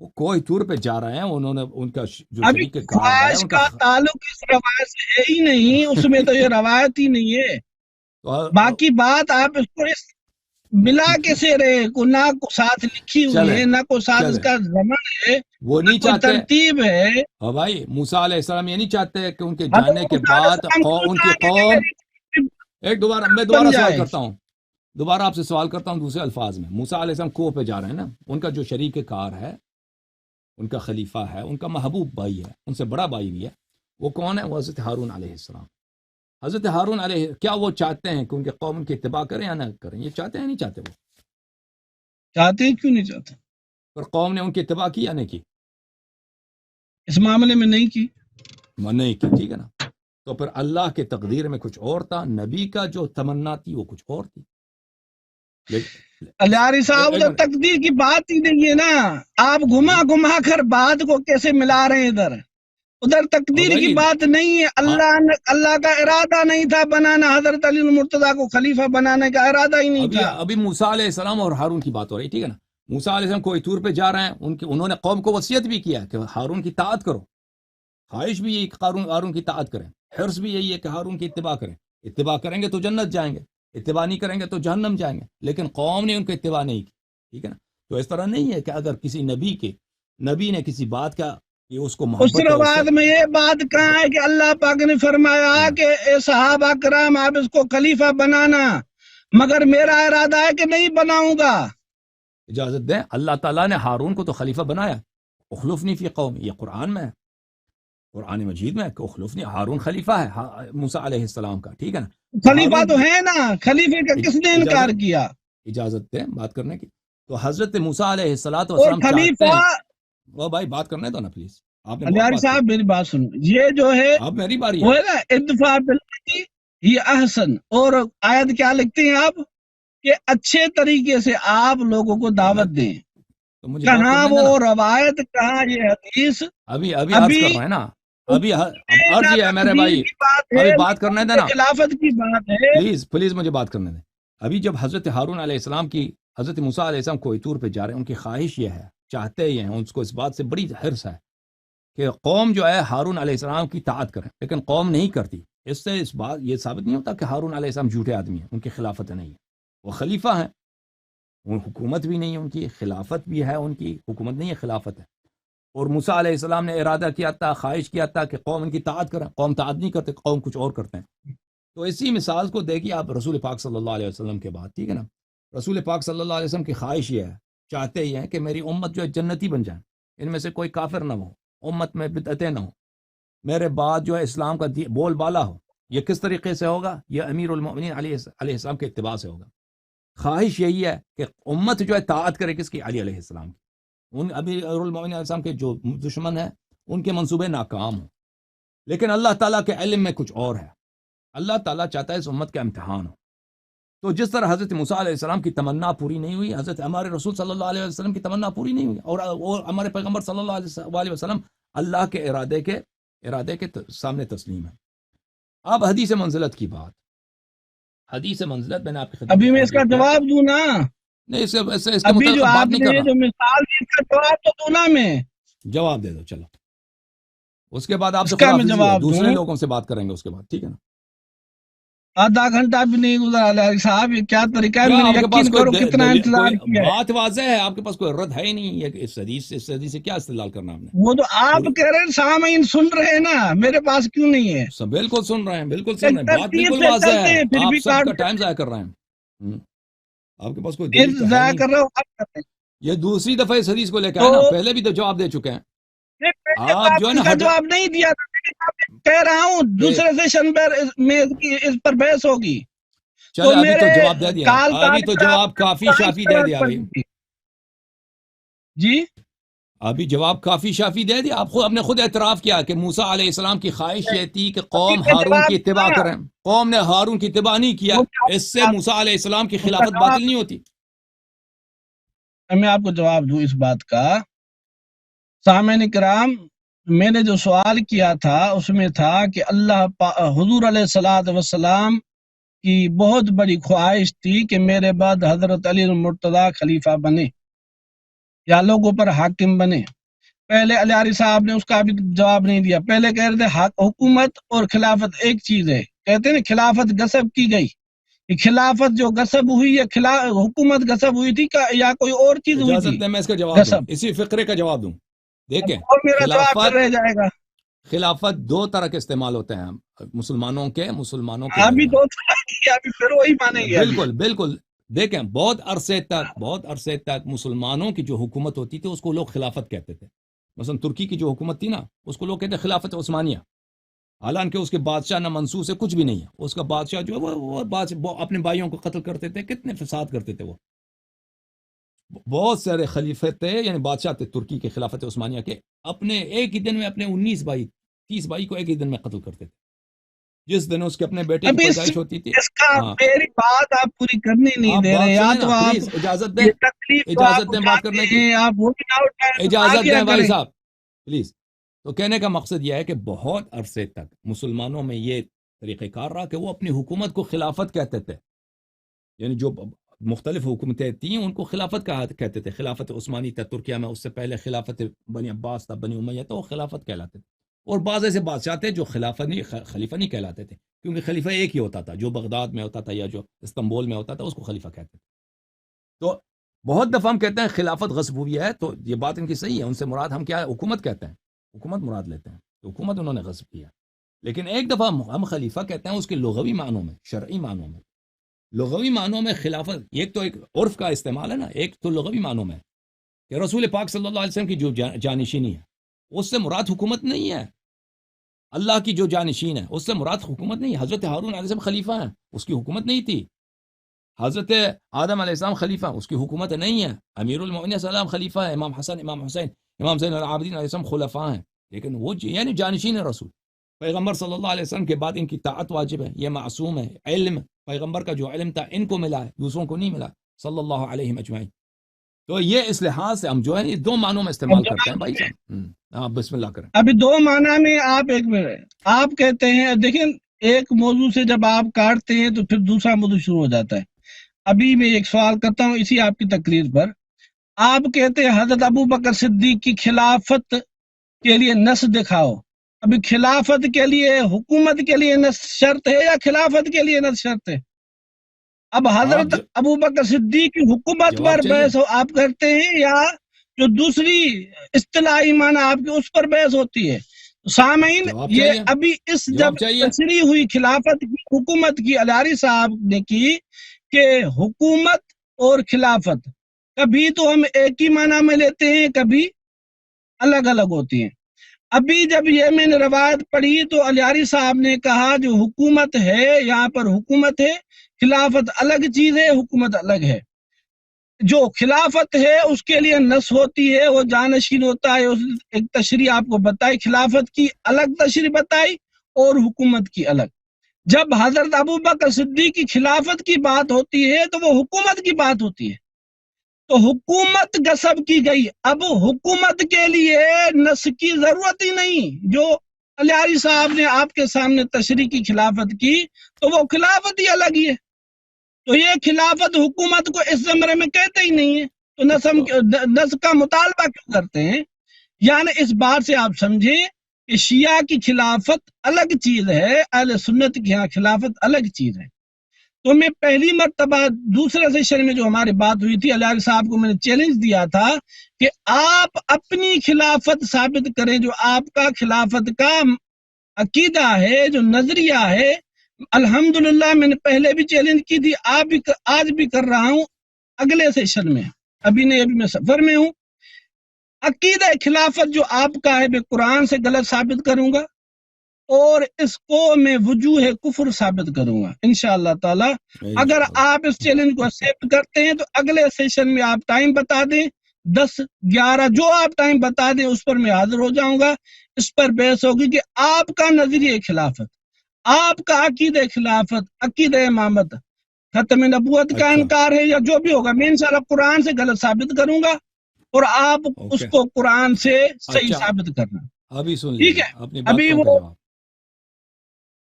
وہ کوہ طور پہ جا رہے ہیں، انہوں نے ان کا جو ابھی شریک کار ہے خواہش ان کا تعلق اس روایت سے ہے ہی نہیں، اس میں تو یہ روایت ہی نہیں ہے۔ باقی بات آپ اس کو ملا کیسے رہے، کو نہ کو ساتھ لکھی ہوئی ہے، نہ کو ساتھ اس کا زمن ہے، وہ نہیں کوئی چاہتے ترتیب ہے۔ ہاں بھائی، موسیٰ علیہ السلام یہ نہیں چاہتے کہ ان کے جانے کے بعد ان کی قوم میں دوبارہ سوال کرتا ہوں، دوبارہ آپ سے سوال کرتا ہوں دوسرے الفاظ میں۔ موسیٰ علیہ السلام کوہ پہ جا رہے ہیں نا، ان کا جو شریک کار ہے، ان کا خلیفہ ہے، ان کا محبوب بھائی ہے، ان سے بڑا بھائی بھی ہے، وہ کون ہے؟ وہ حضرت ہارون علیہ السلام۔ حضرت ہارون علیہ، کیا وہ چاہتے ہیں کہ ان کے قوم ان کی اتباع کریں یا نہ کریں؟ یہ چاہتے ہیں نہیں چاہتے؟ وہ چاہتے ہیں، کیوں نہیں چاہتے؟ پر قوم نے ان کی اتباع کی یا نہیں کی؟ اس معاملے میں نہیں کی، نہیں کی، ٹھیک ہے نا۔ تو پھر اللہ کے تقدیر میں کچھ اور تھا، نبی کا جو تمنا تھی وہ کچھ اور تھی۔ الیاری صاحب ادھر تقدیر کی بات ہی نہیں ہے نا، آپ گھما گھما کر بات کو کیسے ملا رہے ہیں؟ ادھر تقدیر کی بات نہیں ہے، اللہ کا ارادہ نہیں تھا بنانا، حضرت علی المرتضیٰ کو خلیفہ بنانے کا ارادہ ہی نہیں تھا۔ ابھی موسیٰ علیہ السلام اور ہارون کی بات ہو رہی، ٹھیک ہے نا۔ موسیٰ علیہ السلام کوہ طور پہ جا رہے ہیں، انہوں نے قوم کو وصیت بھی کیا کہ ہارون کی طاعت کرو، خواہش بھی یہی کہ ہارون کی طاعت کریں، حرص بھی یہی ہے کہ ہارون کی اتباع کریں، اتباع کریں گے تو جنت جائیں گے، اتباع نہیں کریں گے تو جہنم جائیں گے، لیکن قوم نے ان کو اتباع نہیں کی، ٹھیک ہے نا۔ تو اس طرح نہیں ہے کہ اگر کسی نبی نے کسی بات کا یہ اس کو اس محبت ہے، روایت میں یہ بات کہاں ہے کہ اللہ پاک نے فرمایا کہ اے صحابہ کرام آپ اس کو خلیفہ بنانا، مگر میرا ارادہ ہے کہ نہیں بناؤں گا؟ اجازت دیں، اللہ تعالیٰ نے ہارون کو تو خلیفہ بنایا، اخلفنی فی قوم، یہ قرآن میں ہے، قرآن مجید میں ہے کہ اخلفنی، ہارون خلیفہ ہے موسیٰ علیہ السلام کا، ٹھیک ہے نا۔ خلیفہ تو ہے نا، خلیفے کا کس نے انکار کیا؟ اجازت دیں بات کرنے کی۔ تو حضرت موسیٰ علیہ السلام اور خلیفہ، وہ بھائی بات کرنے دو نا پلیز، آپ نے الیاری صاحب میری بات سنو، یہ جو ہے اب میری باری وہ ہے نا ادفع باللتی ہی احسن، اور آیت کیا لکھتے ہیں آپ کہ اچھے طریقے سے آپ لوگوں کو دعوت دیں، کہاں وہ روایت کہاں یہ حدیث؟ ابھی عرض کر رہے ہیں نا، ابھی عرض یہ ہے میرے بھائی، ابھی بات کرنے دینا، خلافت کی بات ہے، پلیز مجھے بات کرنے دیں۔ ابھی جب حضرت ہارون علیہ السلام کی، حضرت موسیٰ علیہ السلام کوہ طور پہ جا رہے ہیں، ان کی خواہش یہ ہے، چاہتے یہ ہیں، ان کو اس بات سے بڑی حرص ہے کہ قوم جو ہے ہارون علیہ السلام کی طاعت کریں، لیکن قوم نہیں کرتی۔ اس سے اس بات یہ ثابت نہیں ہوتا کہ ہارون علیہ السلام جھوٹے آدمی ہیں، ان کی خلافت نہیں ہے، وہ خلیفہ ہیں، وہ حکومت بھی نہیں ہے ان کی، خلافت بھی ہے ان کی، حکومت نہیں ہے خلافت ہے۔ اور موسیٰ علیہ السلام نے ارادہ کیا تھا، خواہش کیا تھا کہ قوم ان کی طاعت کریں، قوم طاعت نہیں کرتے، قوم کچھ اور کرتے ہیں۔ تو اسی مثال کو دیکھیے آپ رسول پاک صلی اللہ علیہ وسلم کے بعد، ٹھیک ہے نا، رسول پاک صلی اللہ علیہ وسلم کی خواہش یہ ہے، چاہتے یہ ہیں کہ میری امت جو ہے جنتی بن جائیں، ان میں سے کوئی کافر نہ ہو، امت میں بدعتیں نہ ہو، میرے بعد جو ہے اسلام کا بول بالا ہو۔ یہ کس طریقے سے ہوگا؟ یہ امیر المؤمنین علیہ السلام کے اتباع سے ہوگا۔ خواہش یہی ہے کہ امت جو ہے طاعت کرے کس کی؟ علی علیہ السلام کی۔ ان امیر المؤمنین علیہ السلام کے جو دشمن ہیں ان کے منصوبے ناکام ہوں، لیکن اللہ تعالیٰ کے علم میں کچھ اور ہے، اللہ تعالیٰ چاہتا ہے اس امت کا امتحان ہو۔ تو جس طرح حضرت موسیٰ علیہ السلام کی تمنا پوری نہیں ہوئی، حضرت ہمارے رسول صلی اللہ علیہ وسلم کی تمنا پوری نہیں ہوئی، اور ہمارے پیغمبر صلی اللہ علیہ وسلم اللہ کے ارادے کے سامنے تسلیم ہے۔ اب حدیث منزلت کی بات، حدیث منزلت میں نے آپ کی خدمت ابھی میں اس کا جواب دوں نا، نہیں اس کے ابھی جو متعلق بات آپ نہیں نے کر رہا، جو مثال دی اس کا جواب تو دوں نا میں، جواب دے دو چلو، اس کے بعد آپ سے اس کا میں خداحافظی ہے، جواب دوسرے دوں، لوگوں سے بات کریں گے اس کے بعد، ٹھیک ہے نا۔ آدھا گھنٹہ بھی نہیں گزرا علیہ صاحب، یہ کیا طریقہ ہے؟ کیا میں نے آپ کے پاس یقین کرو کتنا انتظار کوئی کیا ہے، بات واضح ہے، آپ کے پاس کوئی رد ہے ہی نہیں ہے کہ اس حدیث سے کیا استدلال کرنا ہم نے؟ وہ تو آپ کہہ رہے ہیں سامعین سن رہے ہیں نا، میرے پاس کیوں نہیں ہے؟ سب بالکل سن رہے ہیں، بالکل سن رہے ہیں، بات ترتیب بالکل سے واضح چلتے ہے، ہیں، پھر آپ بھی سب کا ٹائم ضائع کر رہے ہیں، آپ کے پاس کوئی دلیل تو ہے ضائع نہیں۔ کر رہے ہو، اب کر رہے ہیں۔ یہ دوسری دفعہ اس حدیث کو لے کے آئے نا، پہلے بھی تو جواب دے چکے ہیں، میں پہلے تو آپ آپ جو ہے نے نا اس کا جواب نہیں دیا تھا، لیکن آپ کہہ رہا ہوں دوسرے سیشن میں اس پر بحث ہوگی تو چلے ابھی تو میرے جواب دے دیا، کال ابھی تو پر آپ جواب کافی شافی دے دیا بھائی، جی ابھی جواب کافی شافی دے دیا، آپ نے خود اعتراف کیا کہ موسیٰ علیہ السلام کی خواہش یہ تھی کہ قوم کا ہارون کی جواب اتباع دیا کریں، قوم نے ہارون کی اتباع نہیں کیا، وہ اس سے موسیٰ علیہ السلام کی خلافت باطل نہیں ہوتی۔ میں آپ کو جواب دوں اس بات کا، سامعین کرام میں نے جو سوال کیا تھا اس میں تھا کہ حضور علیہ الصلوۃ والسلام کی بہت بڑی خواہش تھی کہ میرے بعد حضرت علی المرتضیٰ خلیفہ بنے یا لوگوں پر حاکم بنے۔ پہلے علیاری صاحب نے اس کا بھی جواب نہیں دیا، پہلے کہہ رہے تھے حکومت اور خلافت ایک چیز ہے، کہتے ہیں نا خلافت غصب کی گئی، خلافت جو غصب ہوئی یا حکومت غصب ہوئی تھی یا کوئی اور چیز ہوئی اجازت تھی دیں میں اس کا جواب دوں، غصب؟ اسی فقرے کا جواب دوں۔ دیکھیں اور میرا جواب پھر خلافت رہ جائے گا، خلافت دو طرح کے استعمال ہوتے ہیں مسلمانوں کے ابھی درمیان، دو ابھی پھر وہی مانیں گے ابھی۔ بالکل بالکل۔ دیکھیں بہت عرصے تک مسلمانوں کی جو حکومت ہوتی تھی اس کو لوگ خلافت کہتے تھے، مثلا ترکی کی جو حکومت تھی نا اس کو لوگ کہتے ہیں خلافت عثمانیہ، حالانکہ اس کے بادشاہ نہ منصوص ہے کچھ بھی نہیں ہے، اس کا بادشاہ جو ہے وہ اپنے بھائیوں کو قتل کرتے تھے، کتنے فساد کرتے تھے، وہ بہت سارے خلیفے تھے، یعنی بادشاہ تھے ترکی کے خلافت عثمانیہ کے، اپنے ایک ہی دن میں اپنے 19 بھائی 30 بھائی کو ایک ہی دن میں قتل کرتے تھے، جس دن اس کے اپنے بیٹے کی ابھی پیدائش ہوتی تھی۔ اس کا ہاں میری بات آپ پوری کرنے نہیں آپ دے رہے، بات یا سنیں تو نا آپ پلیز، اجازت دیں، یہ تکلیف جو آپ اجازت دیں بات اٹھاتے کرنے کی، ہیں آپ وہ بھی نہ اٹھائیں، اجازت کیا دیں بھائی کریں؟ صاحب پلیز۔ تو کہنے کا مقصد یہ ہے کہ بہت عرصے تک مسلمانوں میں یہ طریقہ کار رہا کہ وہ اپنی حکومت کو خلافت کہتے تھے، یعنی جو مختلف حکومتیں تھیں ان کو خلافت کہتے تھے، خلافت عثمانی تھا ترکیہ میں، اس سے پہلے خلافت بنی عباس تھا، بنی امیہ تھا، وہ خلافت کہلاتے تھے، اور بعض ایسے بادشاہ تھے جو خلیفہ نہیں کہلاتے تھے، کیونکہ خلیفہ ایک ہی ہوتا تھا، جو بغداد میں ہوتا تھا یا جو استنبول میں ہوتا تھا اس کو خلیفہ کہتے تھے۔ تو بہت دفعہ ہم کہتے ہیں خلافت غصب ہوئی ہے، تو یہ بات ان کی صحیح ہے، ان سے مراد ہم کیا ہے؟ حکومت کہتے ہیں، حکومت مراد لیتے ہیں، تو حکومت انہوں نے غصب کیا، لیکن ایک دفعہ ہم خلیفہ کہتے ہیں اس کے لغوی معنوں میں، شرعی معنوں میں، لغوی معنوں میں خلافت ایک تو ایک عرف کا استعمال ہے نا، ایک تو لغوی معنوں میں کہ رسول پاک صلی اللہ علیہ وسلم کی جو جانشینی ہے اس سے مراد حکومت نہیں ہے، اللہ کی جو جانشین ہے اس سے مراد حکومت نہیں ہے، حضرت ہارون علیہ السلام خلیفہ ہیں، اس کی حکومت نہیں تھی، حضرت آدم علیہ السلام خلیفہ، اس کی حکومت نہیں ہے، امیر المؤمنین السلام خلیفہ ہے، امام حسن، امام حسین، امام زین العابدین علیہ السلام خلفاء ہیں، لیکن وہ یعنی جانشین ہے رسول پیغمبر صلی اللہ علیہ وسلم کے بعد ان کی طاعت واجب ہے، یہ معصوم ہے، علم پیغمبر کا جو علم تھا ان کو ملا ہے، دوسروں کو نہیں ملا صلی اللہ علیہ اجمعین۔ تو یہ اس لحاظ سے ہم جو ہے یہ دو معنوں میں استعمال کرتے ہیں بھائی صاحب۔ آپ بسم اللہ کریں۔ ابھی دو معنی میں آپ ایک منٹ آپ کہتے ہیں، دیکھیں ایک موضوع سے جب آپ کاٹتے ہیں تو پھر دوسرا موضوع شروع ہو جاتا ہے۔ ابھی میں ایک سوال کرتا ہوں اسی آپ کی تقریر پر، آپ کہتے ہیں حضرت ابو بکر صدیق کی خلافت کے لیے نص دکھاؤ، ابھی خلافت کے لیے حکومت کے لیے نص شرط ہے یا خلافت کے لیے نص شرط ہے؟ اب حضرت ابو بکر صدیق کی حکومت جواب پر چاہیے، بحث آپ کرتے ہیں یا جو دوسری اصطلاحی معنی آپ کی اس پر بحث ہوتی ہے؟ سامعین جواب یہ چاہیے، ابھی اس جب جواب چاہیے۔ تشریح ہوئی خلافت کی حکومت کی، الہاری صاحب نے کی کہ حکومت اور خلافت کبھی تو ہم ایک ہی معنی میں لیتے ہیں، کبھی الگ الگ ہوتی ہیں۔ ابھی جب یہ میں نے روایت پڑھی تو الہاری صاحب نے کہا جو حکومت ہے یہاں پر حکومت ہے، خلافت الگ چیز ہے، حکومت الگ ہے۔ جو خلافت ہے اس کے لیے نص ہوتی ہے، وہ جانشین ہوتا ہے، ایک تشریح آپ کو بتائی، خلافت کی الگ تشریح بتائی اور حکومت کی الگ۔ جب حضرت ابو بکر صدیق کی خلافت کی بات ہوتی ہے تو وہ حکومت کی بات ہوتی ہے، تو حکومت غصب کی گئی، اب حکومت کے لیے نص کی ضرورت ہی نہیں، جو الہاری صاحب نے آپ کے سامنے تشریح کی خلافت کی تو وہ خلافت ہی الگ ہی ہے، تو یہ خلافت حکومت کو اس زمرے میں کہتے ہی نہیں ہے، تو نص کا مطالبہ کیوں کرتے ہیں؟ یعنی اس بات سے آپ سمجھیں کہ شیعہ کی خلافت الگ چیز ہے، اہل سنت کی یہاں خلافت الگ چیز ہے۔ تو میں پہلی مرتبہ دوسرے سیشن میں جو ہماری بات ہوئی تھی، الہاری صاحب کو میں نے چیلنج دیا تھا کہ آپ اپنی خلافت ثابت کریں، جو آپ کا خلافت کا عقیدہ ہے، جو نظریہ ہے۔ الحمدللہ میں نے پہلے بھی چیلنج کی تھی، آج بھی کر رہا ہوں، اگلے سیشن میں ابھی میں سفر میں ہوں، عقیدہ خلافت جو آپ کا ہے میں قرآن سے غلط ثابت کروں گا، اور اس کو میں وجوہ کفر ثابت کروں گا انشاءاللہ تعالی۔ اگر انشاءاللہ آپ اس چیلنج کو ایکسیپٹ کرتے ہیں تو اگلے سیشن میں آپ ٹائم بتا دیں، 10-11 جو آپ ٹائم بتا دیں اس پر میں حاضر ہو جاؤں گا۔ اس پر بحث ہوگی کہ آپ کا نظریہ خلافت، آپ کا عقیدہ خلافت، عقیدہ امامت، ختم نبوت کا اچھا انکار ہے یا جو بھی ہوگا، میں انشاءاللہ قرآن سے غلط ثابت کروں گا اور آپ اس اوکے کو قرآن سے صحیح اچھا ثابت کرنا، ابھی سن ٹھیک لیجیے ہے؟ اپنی ابھی باتوں کا وہ جواب۔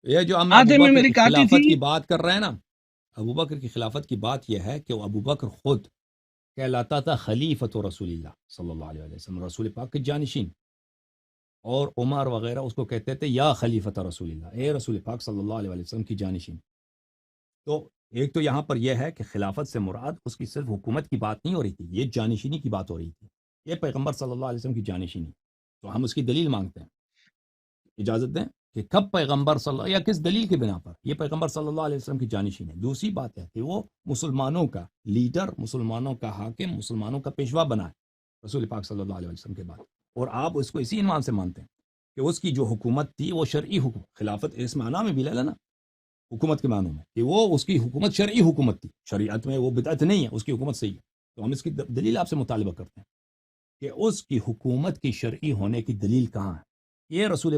یہ جو ہم ابو آدھے میں بکر میری کی کاٹی تھی، خلافت کی بات کر رہے ہیں نا، ابو بکر کی خلافت کی بات یہ ہے کہ وہ ابو بکر خود کہلاتا تھا خلیفۃ رسول اللہ صلی اللہ علیہ وسلم، رسول پاک کے جانشین، اور عمر وغیرہ اس کو کہتے تھے یا خلیفۃ رسول اللہ، اے رسول پاک صلی اللہ علیہ وسلم کی جانشین۔ تو ایک تو یہاں پر یہ ہے کہ خلافت سے مراد اس کی صرف حکومت کی بات نہیں ہو رہی تھی، یہ جانشینی کی بات ہو رہی تھی، یہ پیغمبر صلی اللہ علیہ وسلم کی جانشینی۔ تو ہم اس کی دلیل مانگتے ہیں، اجازت دیں کہ کب پیغمبر صلی اللہ، یا کس دلیل کے بنا پر یہ پیغمبر صلی اللہ علیہ وسلم کی جانشین ہے۔ دوسری بات ہے کہ وہ مسلمانوں کا لیڈر، مسلمانوں کا حاکم، مسلمانوں کا پیشوا بنا ہے رسول پاک صلی اللہ علیہ وسلم کے بعد، اور آپ اس کو اسی عنوان سے مانتے ہیں کہ اس کی جو حکومت تھی وہ شرعی حکم، خلافت اس معنی میں بھی لے لینا حکومت کے معنوں میں کہ وہ اس کی حکومت شرعی حکومت تھی، شریعت میں وہ بدعت نہیں ہے، اس کی حکومت صحیح ہے۔ تو ہم اس کی دلیل آپ سے مطالبہ کرتے ہیں کہ اس کی حکومت کی شرعی ہونے کی دلیل کہاں ہے۔ یہ رسول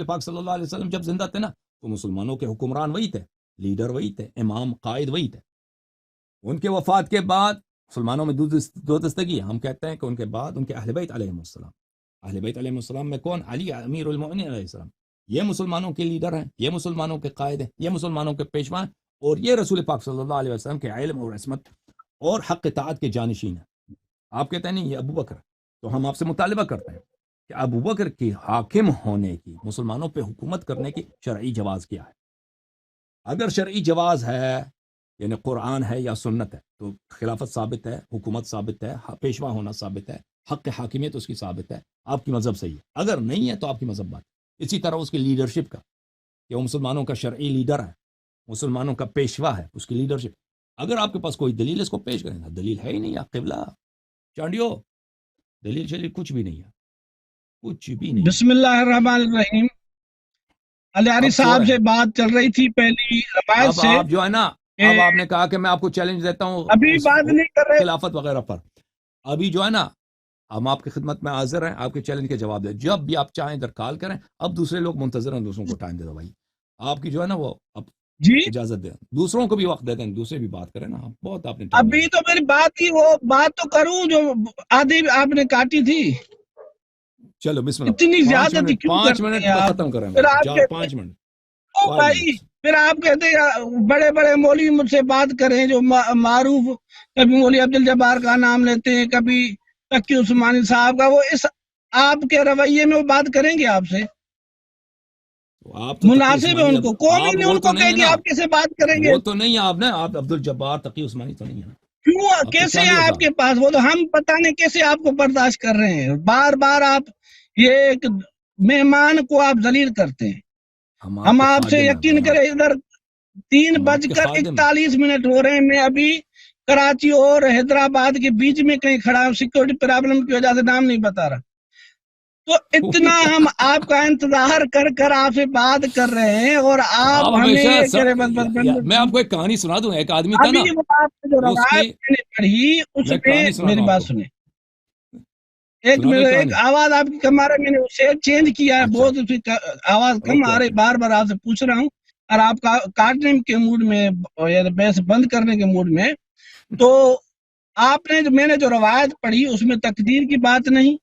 پاک صلی اللہ علیہ وسلم جب زندہ تھے نا تو مسلمانوں کے حکمران وہی تھے، لیڈر وہی تھے، امام قائد وہی تھے۔ ان کے وفات کے بعد مسلمانوں میں دو دستگی ہے، ہم کہتے ہیں کہ ان کے بعد ان کے اہل بیت علیہم السلام، اہل بیت علیہم السلام میں کون؟ علی امیر المؤمنین علیہ السلام، یہ مسلمانوں کے لیڈر ہیں، یہ مسلمانوں کے قائد ہیں، یہ مسلمانوں کے پیشوا ہیں، اور یہ رسول پاک صلی اللہ علیہ وسلم کے علم اور عصمت اور حق اطاعت کے جانشین ہیں۔ آپ کہتے ہیں نہیں یہ ابو بکر ہے، تو ہم آپ سے مطالبہ کرتے ہیں کہ ابو بکر کی حاکم ہونے کی، مسلمانوں پہ حکومت کرنے کی شرعی جواز کیا ہے؟ اگر شرعی جواز ہے یعنی قرآن ہے یا سنت ہے تو خلافت ثابت ہے، حکومت ثابت ہے، پیشوا ہونا ثابت ہے، حق حاکمیت اس کی ثابت ہے، آپ کی مذہب صحیح ہے۔ اگر نہیں ہے تو آپ کی مذہب بات۔ اسی طرح اس کی لیڈرشپ کا کہ وہ مسلمانوں کا شرعی لیڈر ہے، مسلمانوں کا پیشوا ہے، اس کی لیڈرشپ۔ اگر آپ کے پاس کوئی دلیل اس کو پیش کریں گا، دلیل ہے ہی نہیں، آپ قبلہ چانڈیو، دلیل شلیل کچھ بھی نہیں ہے، کچھ بھی نہیں ہے۔ بسم اللہ الرحمن الرحیم۔ علیاری اب سو صاحب رہے سے ہیں، بات چل رہی تھی پہلی روایت اب سے آپ جو ہے نا، کہ اب آپ نے کہا کہ میں آپ کو چیلنج دیتا ہوں ابھی اس بات نہیں کر رہے، خلافت وغیرہ پر۔ ابھی جو ہے نا ہم آپ کی خدمت میں حاضر ہیں، آپ کے چیلنج کے جواب دیں، جب بھی آپ چاہیں ادھر کال کریں۔ اب دوسرے لوگ منتظر ہیں، دوسروں کو ٹائم دے دو بھائی، آپ کی جو ہے نا وہ اب جی اجازت دیں، دوسروں کو بھی وقت دے دیں، دوسرے بھی بات کریں نا، بہت آپ نے ٹائم ابھی لیا۔ تو میری بات ہی وہ بات تو کروں جو آدھی آپ نے کاٹی تھی، چلو بسم اللہ، اتنی 5 زیادتی منٹ کیوں 5 کرتے منٹ ہیں میں آپ؟ ختم کریں پھر گے، آپ کہتے 5 منٹ او 5 بھائی، منٹس۔ پھر آپ کہتے ہیں بڑے بڑے مولوی مجھ سے بات کریں جو معروف، کبھی مولوی عبد الجبار کا نام لیتے ہیں، کبھی تقی عثمانی صاحب کا، وہ اس آپ کے رویے میں وہ بات کریں گے آپ سے؟ آپ تو تقی مناسب ہے عثمانی، ان کو، قوم ہی آپ نے وہ ان تو کو نہیں کہے ہے کہ نا، آپ کیسے بات کریں گے؟ وہ تو نہیں ہے آپ نے، آپ عبد الجبار تقی عثمانی تو نہیں ہے نا، کیوں آپ تو کیسے ہیں چاندیو آپ صاحب۔ کے پاس؟ وہ تو ہم پتہ نہیں کیسے آپ کو برداشت کر رہے ہیں، بار بار آپ یہ ایک مہمان کو آپ ذلیل کرتے ہیں۔ ہم ہم کے آپ سے خادم ہیں یقین بھائی، کریں، ادھر 3:41 ہو رہے ہیں، میں ابھی کراچی اور حیدرآباد کے بیچ میں کہیں کھڑا ہوں، سیکورٹی پرابلم کی وجہ سے نام نہیں بتا رہا، تو اتنا ہم آپ کا انتظار کر کر آپ سے بات کر رہے ہیں اور آپ آپ ہمیں ہمیشہ یہ کہہ رہے بس میں آپ کو ایک کہانی سنا دوں، ایک آدمی تھا ابھی نا، وہ آپ نے جو اس کی روایت میں نے پڑھی اس میں میں کہانی سنا میری دوں آپ بات کو، سنیں، سنا دوں ایک کہانی۔ آواز آپ کی کمارے میں نے اسے چینج کیا ہے، اچھا بہت اس کی آواز کم اوکے آ رہی، اوکے، بار بار آپ سے پوچھ رہا ہوں، اور آپ کا کاٹنے کے موڈ میں یا بحث بند کرنے کے موڈ میں، تو آپ نے میں نے جو روایت پڑھی اس میں تقدیر کی بات نہیں،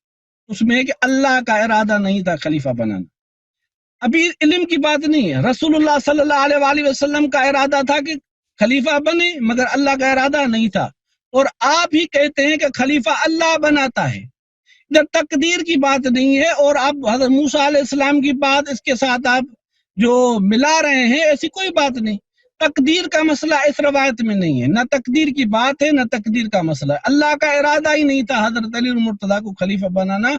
اس میں کہ اللہ کا ارادہ نہیں تھا خلیفہ بنانا، ابھی علم کی بات نہیں ہے، رسول اللہ صلی اللہ علیہ وآلہ وسلم کا ارادہ تھا کہ خلیفہ بنے، مگر اللہ کا ارادہ نہیں تھا، اور آپ ہی کہتے ہیں کہ خلیفہ اللہ بناتا ہے، ادھر تقدیر کی بات نہیں ہے، اور آپ حضرت موسیٰ علیہ السلام کی بات اس کے ساتھ آپ جو ملا رہے ہیں، ایسی کوئی بات نہیں، تقدیر کا مسئلہ اس روایت میں نہیں ہے، نہ تقدیر کی بات ہے نہ تقدیر کا مسئلہ ہے، اللہ کا ارادہ ہی نہیں تھا حضرت علی المرتضیٰ کو خلیفہ بنانا،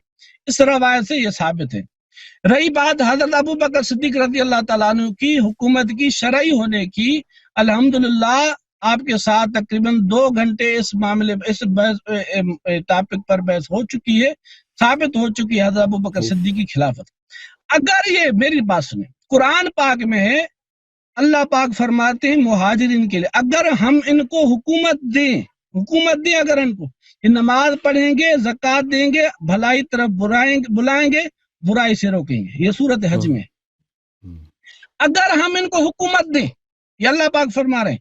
اس روایت سے یہ ثابت ہے۔ رہی بات حضرت ابو بکر صدیق رضی اللہ تعالیٰ عنہ کی حکومت کی شرعی ہونے کی، الحمدللہ آپ کے ساتھ تقریباً 2 گھنٹے اس معاملے اس ٹاپک پر بحث ہو چکی ہے، ثابت ہو چکی ہے حضرت ابوبکر صدیق کی خلافت۔ اگر یہ میری بات سنیں، قرآن پاک میں ہے، اللہ پاک فرماتے ہیں مہاجرین کے لیے اگر ہم ان کو حکومت دیں اگر ان کو یہ نماز پڑھیں گے، زکوٰۃ دیں گے، بھلائی طرف بلائیں گے، برائی سے روکیں گے، یہ سورت حج میں ہے۔ اگر ہم ان کو حکومت دیں، یہ اللہ پاک فرما رہے ہیں،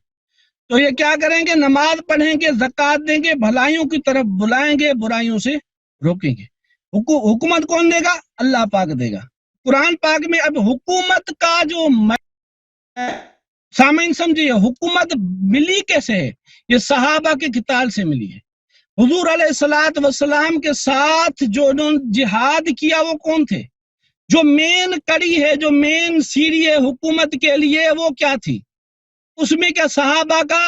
تو یہ کیا کریں گے؟ نماز پڑھیں گے، زکوٰۃ دیں گے، بھلائیوں کی طرف بلائیں گے، برائیوں سے روکیں گے۔ حکومت کون دے گا؟ اللہ پاک دے گا۔ قرآن پاک میں اب حکومت کا جو سامعین سمجھیے، حکومت ملی کیسے ہے؟ یہ صحابہ کے قتال سے ملی ہے۔ حضور علیہ الصلوۃ والسلام کے ساتھ جو انہوں نے جہاد کیا وہ کون تھے؟ جو مین کڑی ہے، جو مین سیڑھی ہے حکومت کے لیے، وہ کیا تھی؟ اس میں کیا صحابہ کا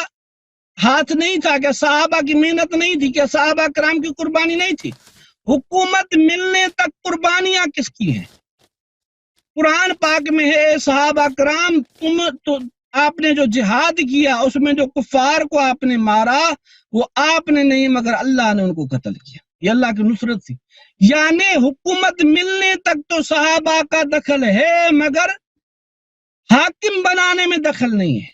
ہاتھ نہیں تھا؟ کیا صحابہ کی محنت نہیں تھی؟ کیا صحابہ کرام کی قربانی نہیں تھی؟ حکومت ملنے تک قربانیاں کس کی ہیں؟ قرآن پاک میں ہے صحابہ کرام آپ نے جو جہاد کیا اس میں جو کفار کو آپ نے مارا وہ آپ نے نہیں مگر اللہ نے ان کو قتل کیا، یہ اللہ کی نصرت تھی۔ یعنی حکومت ملنے تک تو صحابہ کا دخل ہے مگر حاکم بنانے میں دخل نہیں ہے۔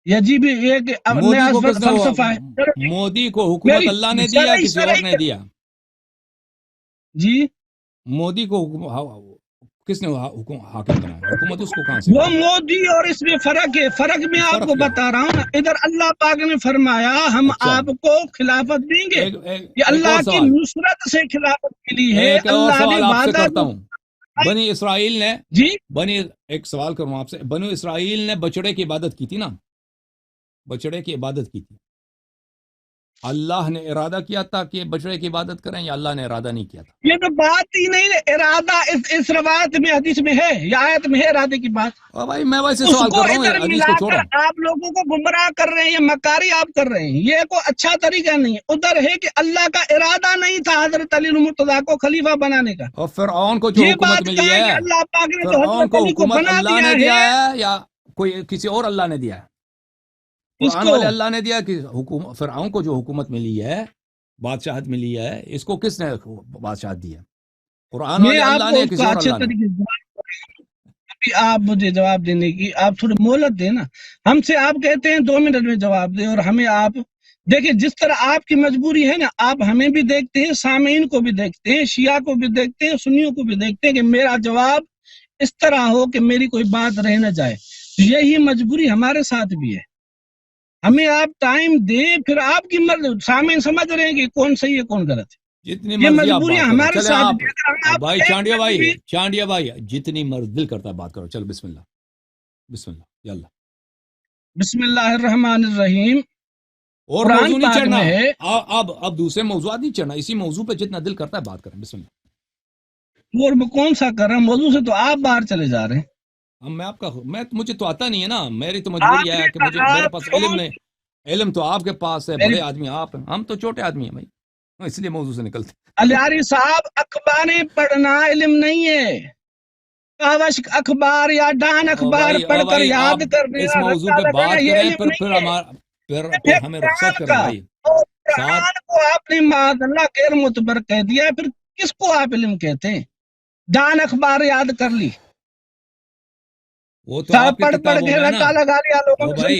یہ جی بھی ایک فلسفہ ہے۔ مودی کو حکومت اللہ نے دیا کسی اور نے دیا؟ جی مودی کو کس نے حاکم بنایا؟ حکومت اس کو کہاں سے؟ وہ مودی اور اس میں فرق ہے۔ فرق میں آپ کو بتا رہا ہوں، ادھر اللہ پاک نے فرمایا ہم آپ کو خلافت دیں گے، یہ اللہ کی نصرت سے خلافت ملی ہے۔ اللہ نے وعدہ کرتا ہوں، بنی اسرائیل نے جی ایک سوال کروں آپ سے، بنی اسرائیل نے بچڑے کی عبادت کی تھی نا، بچڑے کی عبادت کی تھی، اللہ نے ارادہ کیا تھا کہ بچڑے کی عبادت کریں یا اللہ نے ارادہ نہیں کیا تھا؟ یہ تو بات ہی نہیں ہے، ارادہ اس روایت میں حدیث میں ہے یا آیت میں ہے ارادے کی بات؟ بھائی میں ویسے سوال کر رہا ہوں، حدیث کو چھوڑو۔ آپ لوگوں کو گمراہ کر رہے ہیں، یہ مکاری آپ کر رہے ہیں، یہ کوئی اچھا طریقہ نہیں ہے۔ ادھر ہے کہ اللہ کا ارادہ نہیں تھا حضرت علی المرتضیٰ کو خلیفہ بنانے کا، اور فرعون کو جو حکومت ملی ہے، اللہ پاک نے فرعون کو حکومت اللہ نے دیا ہے یا کوئی کسی اور اللہ نے دیا ہے؟ قرآن والے اللہ نے دیا کہ فرعون کو جو حکومت ملی ہے، بادشاہت ملی ہے، اس کو کس نے بادشاہت دی ہے؟ قرآن والے اللہ نے کسی اور اللہ نے؟ آپ مجھے جواب دینے کی آپ تھوڑی مہلت دیں نا، ہم سے آپ کہتے ہیں 2 منٹ میں جواب دیں، اور ہمیں آپ دیکھیں جس طرح آپ کی مجبوری ہے نا، آپ ہمیں بھی دیکھتے ہیں، سامعین کو بھی دیکھتے ہیں، شیعہ کو بھی دیکھتے ہیں، سنیوں کو بھی دیکھتے ہیں کہ میرا جواب اس طرح ہو کہ میری کوئی بات رہ نہ جائے۔ یہی مجبوری ہمارے ساتھ بھی ہے، ہمیں آپ ٹائم دیں، پھر آپ کی مرضی، سامعین سمجھ رہے ہیں کہ کون صحیح ہے کون غلط ہے، جتنی یہ مرضی آپ مجبوریاں بات ہمارے کرو۔ ساتھ چلیں بھی آپ بھائی چانڈیا بھائی جتنی مرضی دل کرتا ہے بات کرو، چل بسم اللہ یا اللہ۔ بسم اللہ الرحمن الرحیم۔ اور موضوع نہیں چڑھنا، اب دوسرے موضوعات نہیں چڑھنا، اسی موضوع پہ جتنا دل کرتا ہے بات کریں، بسم اللہ۔ اور کون سا کر رہا ہوں موضوع سے؟ تو آپ باہر چلے جا رہے ہیں۔ مجھے تو آتا نہیں ہے نا، میری تو مجبوری ہے کہ میرے پاس علم نہیں، علم تو آپ کے پاس ہے، بڑے آدمی آپ ہیں، ہم تو چھوٹے آدمی ہیں بھائی، اس لیے موضوع سے نکلتے۔ الیاری صاحب، اخباریں پڑھنا علم نہیں ہے، کاوش اخبار یا ڈان اخبار پڑھ کر یاد کرنے اس موضوع پہ بات کریں، پھر ہمیں رخصت کریں بھائی۔ قرآن کو آپ نے معاذ اللہ غیر معتبر کہہ دیا، پھر کس کو آپ علم کہتے ہیں؟ ڈان اخبار یاد کر لی، وہ تو آپ کی پڑھ کتابوں کے میں رٹا لگا لیا لوگوں بھائی،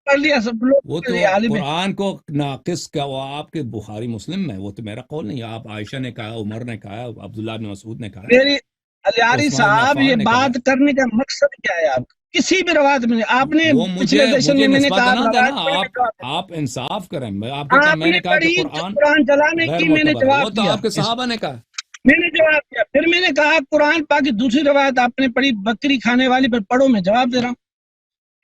پڑھ لیا سب لوگ، وہ تو قرآن کو ناقص کا، وہ آپ کے بخاری مسلم میں، وہ تو میرا قول نہیں ہے، آپ عائشہ نے کہا، عمر نے کہا، عبداللہ بن مسعود نے کہا۔ میری الیاری صاحب یہ بات کرنے کا مقصد کیا ہے؟ آپ کسی بھی روایت میں آپ نے پچھلے سیشن میں نے کہا آپ انصاف کریں، آپ کہتے ہیں میں نے کہا کہ قرآن چلانے کی، میں نے جواب دیا، آپ کے صحابہ نے کہا، میں نے جواب دیا، پھر میں نے کہا قرآن پاک کی دوسری روایت آپ نے پڑھی بکری کھانے والی، پر پڑھو، میں جواب دے رہا ہوں۔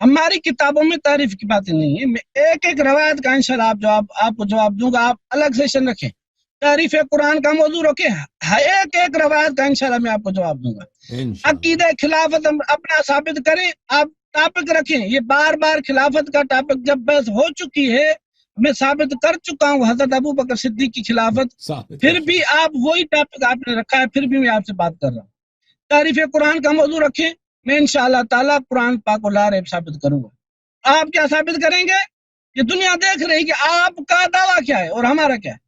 ہماری کتابوں میں تعریف کی باتیں نہیں ہیں، میں ایک ایک روایت کا انشاءاللہ آپ کو جواب دوں گا، آپ الگ سیشن رکھیں، تعریف قرآن کا موضوع رکھیں، ایک ایک روایت کا انشاءاللہ میں آپ کو جواب دوں گا۔ عقیدہ خلافت اپنا ثابت کریں، آپ ٹاپک رکھیں، یہ بار بار خلافت کا ٹاپک جب بحث ہو چکی ہے، میں ثابت کر چکا ہوں حضرت ابوبکر صدیق کی خلافت، پھر بھی آپ وہی ٹاپک آپ نے رکھا ہے، پھر بھی میں آپ سے بات کر رہا ہوں۔ تعریف قرآن کا موضوع رکھیں، میں انشاءاللہ تعالیٰ قرآن پاک کو لا ریب ثابت کروں گا۔ آپ کیا ثابت کریں گے؟ یہ دنیا دیکھ رہی کہ آپ کا دعویٰ کیا ہے اور ہمارا کیا ہے۔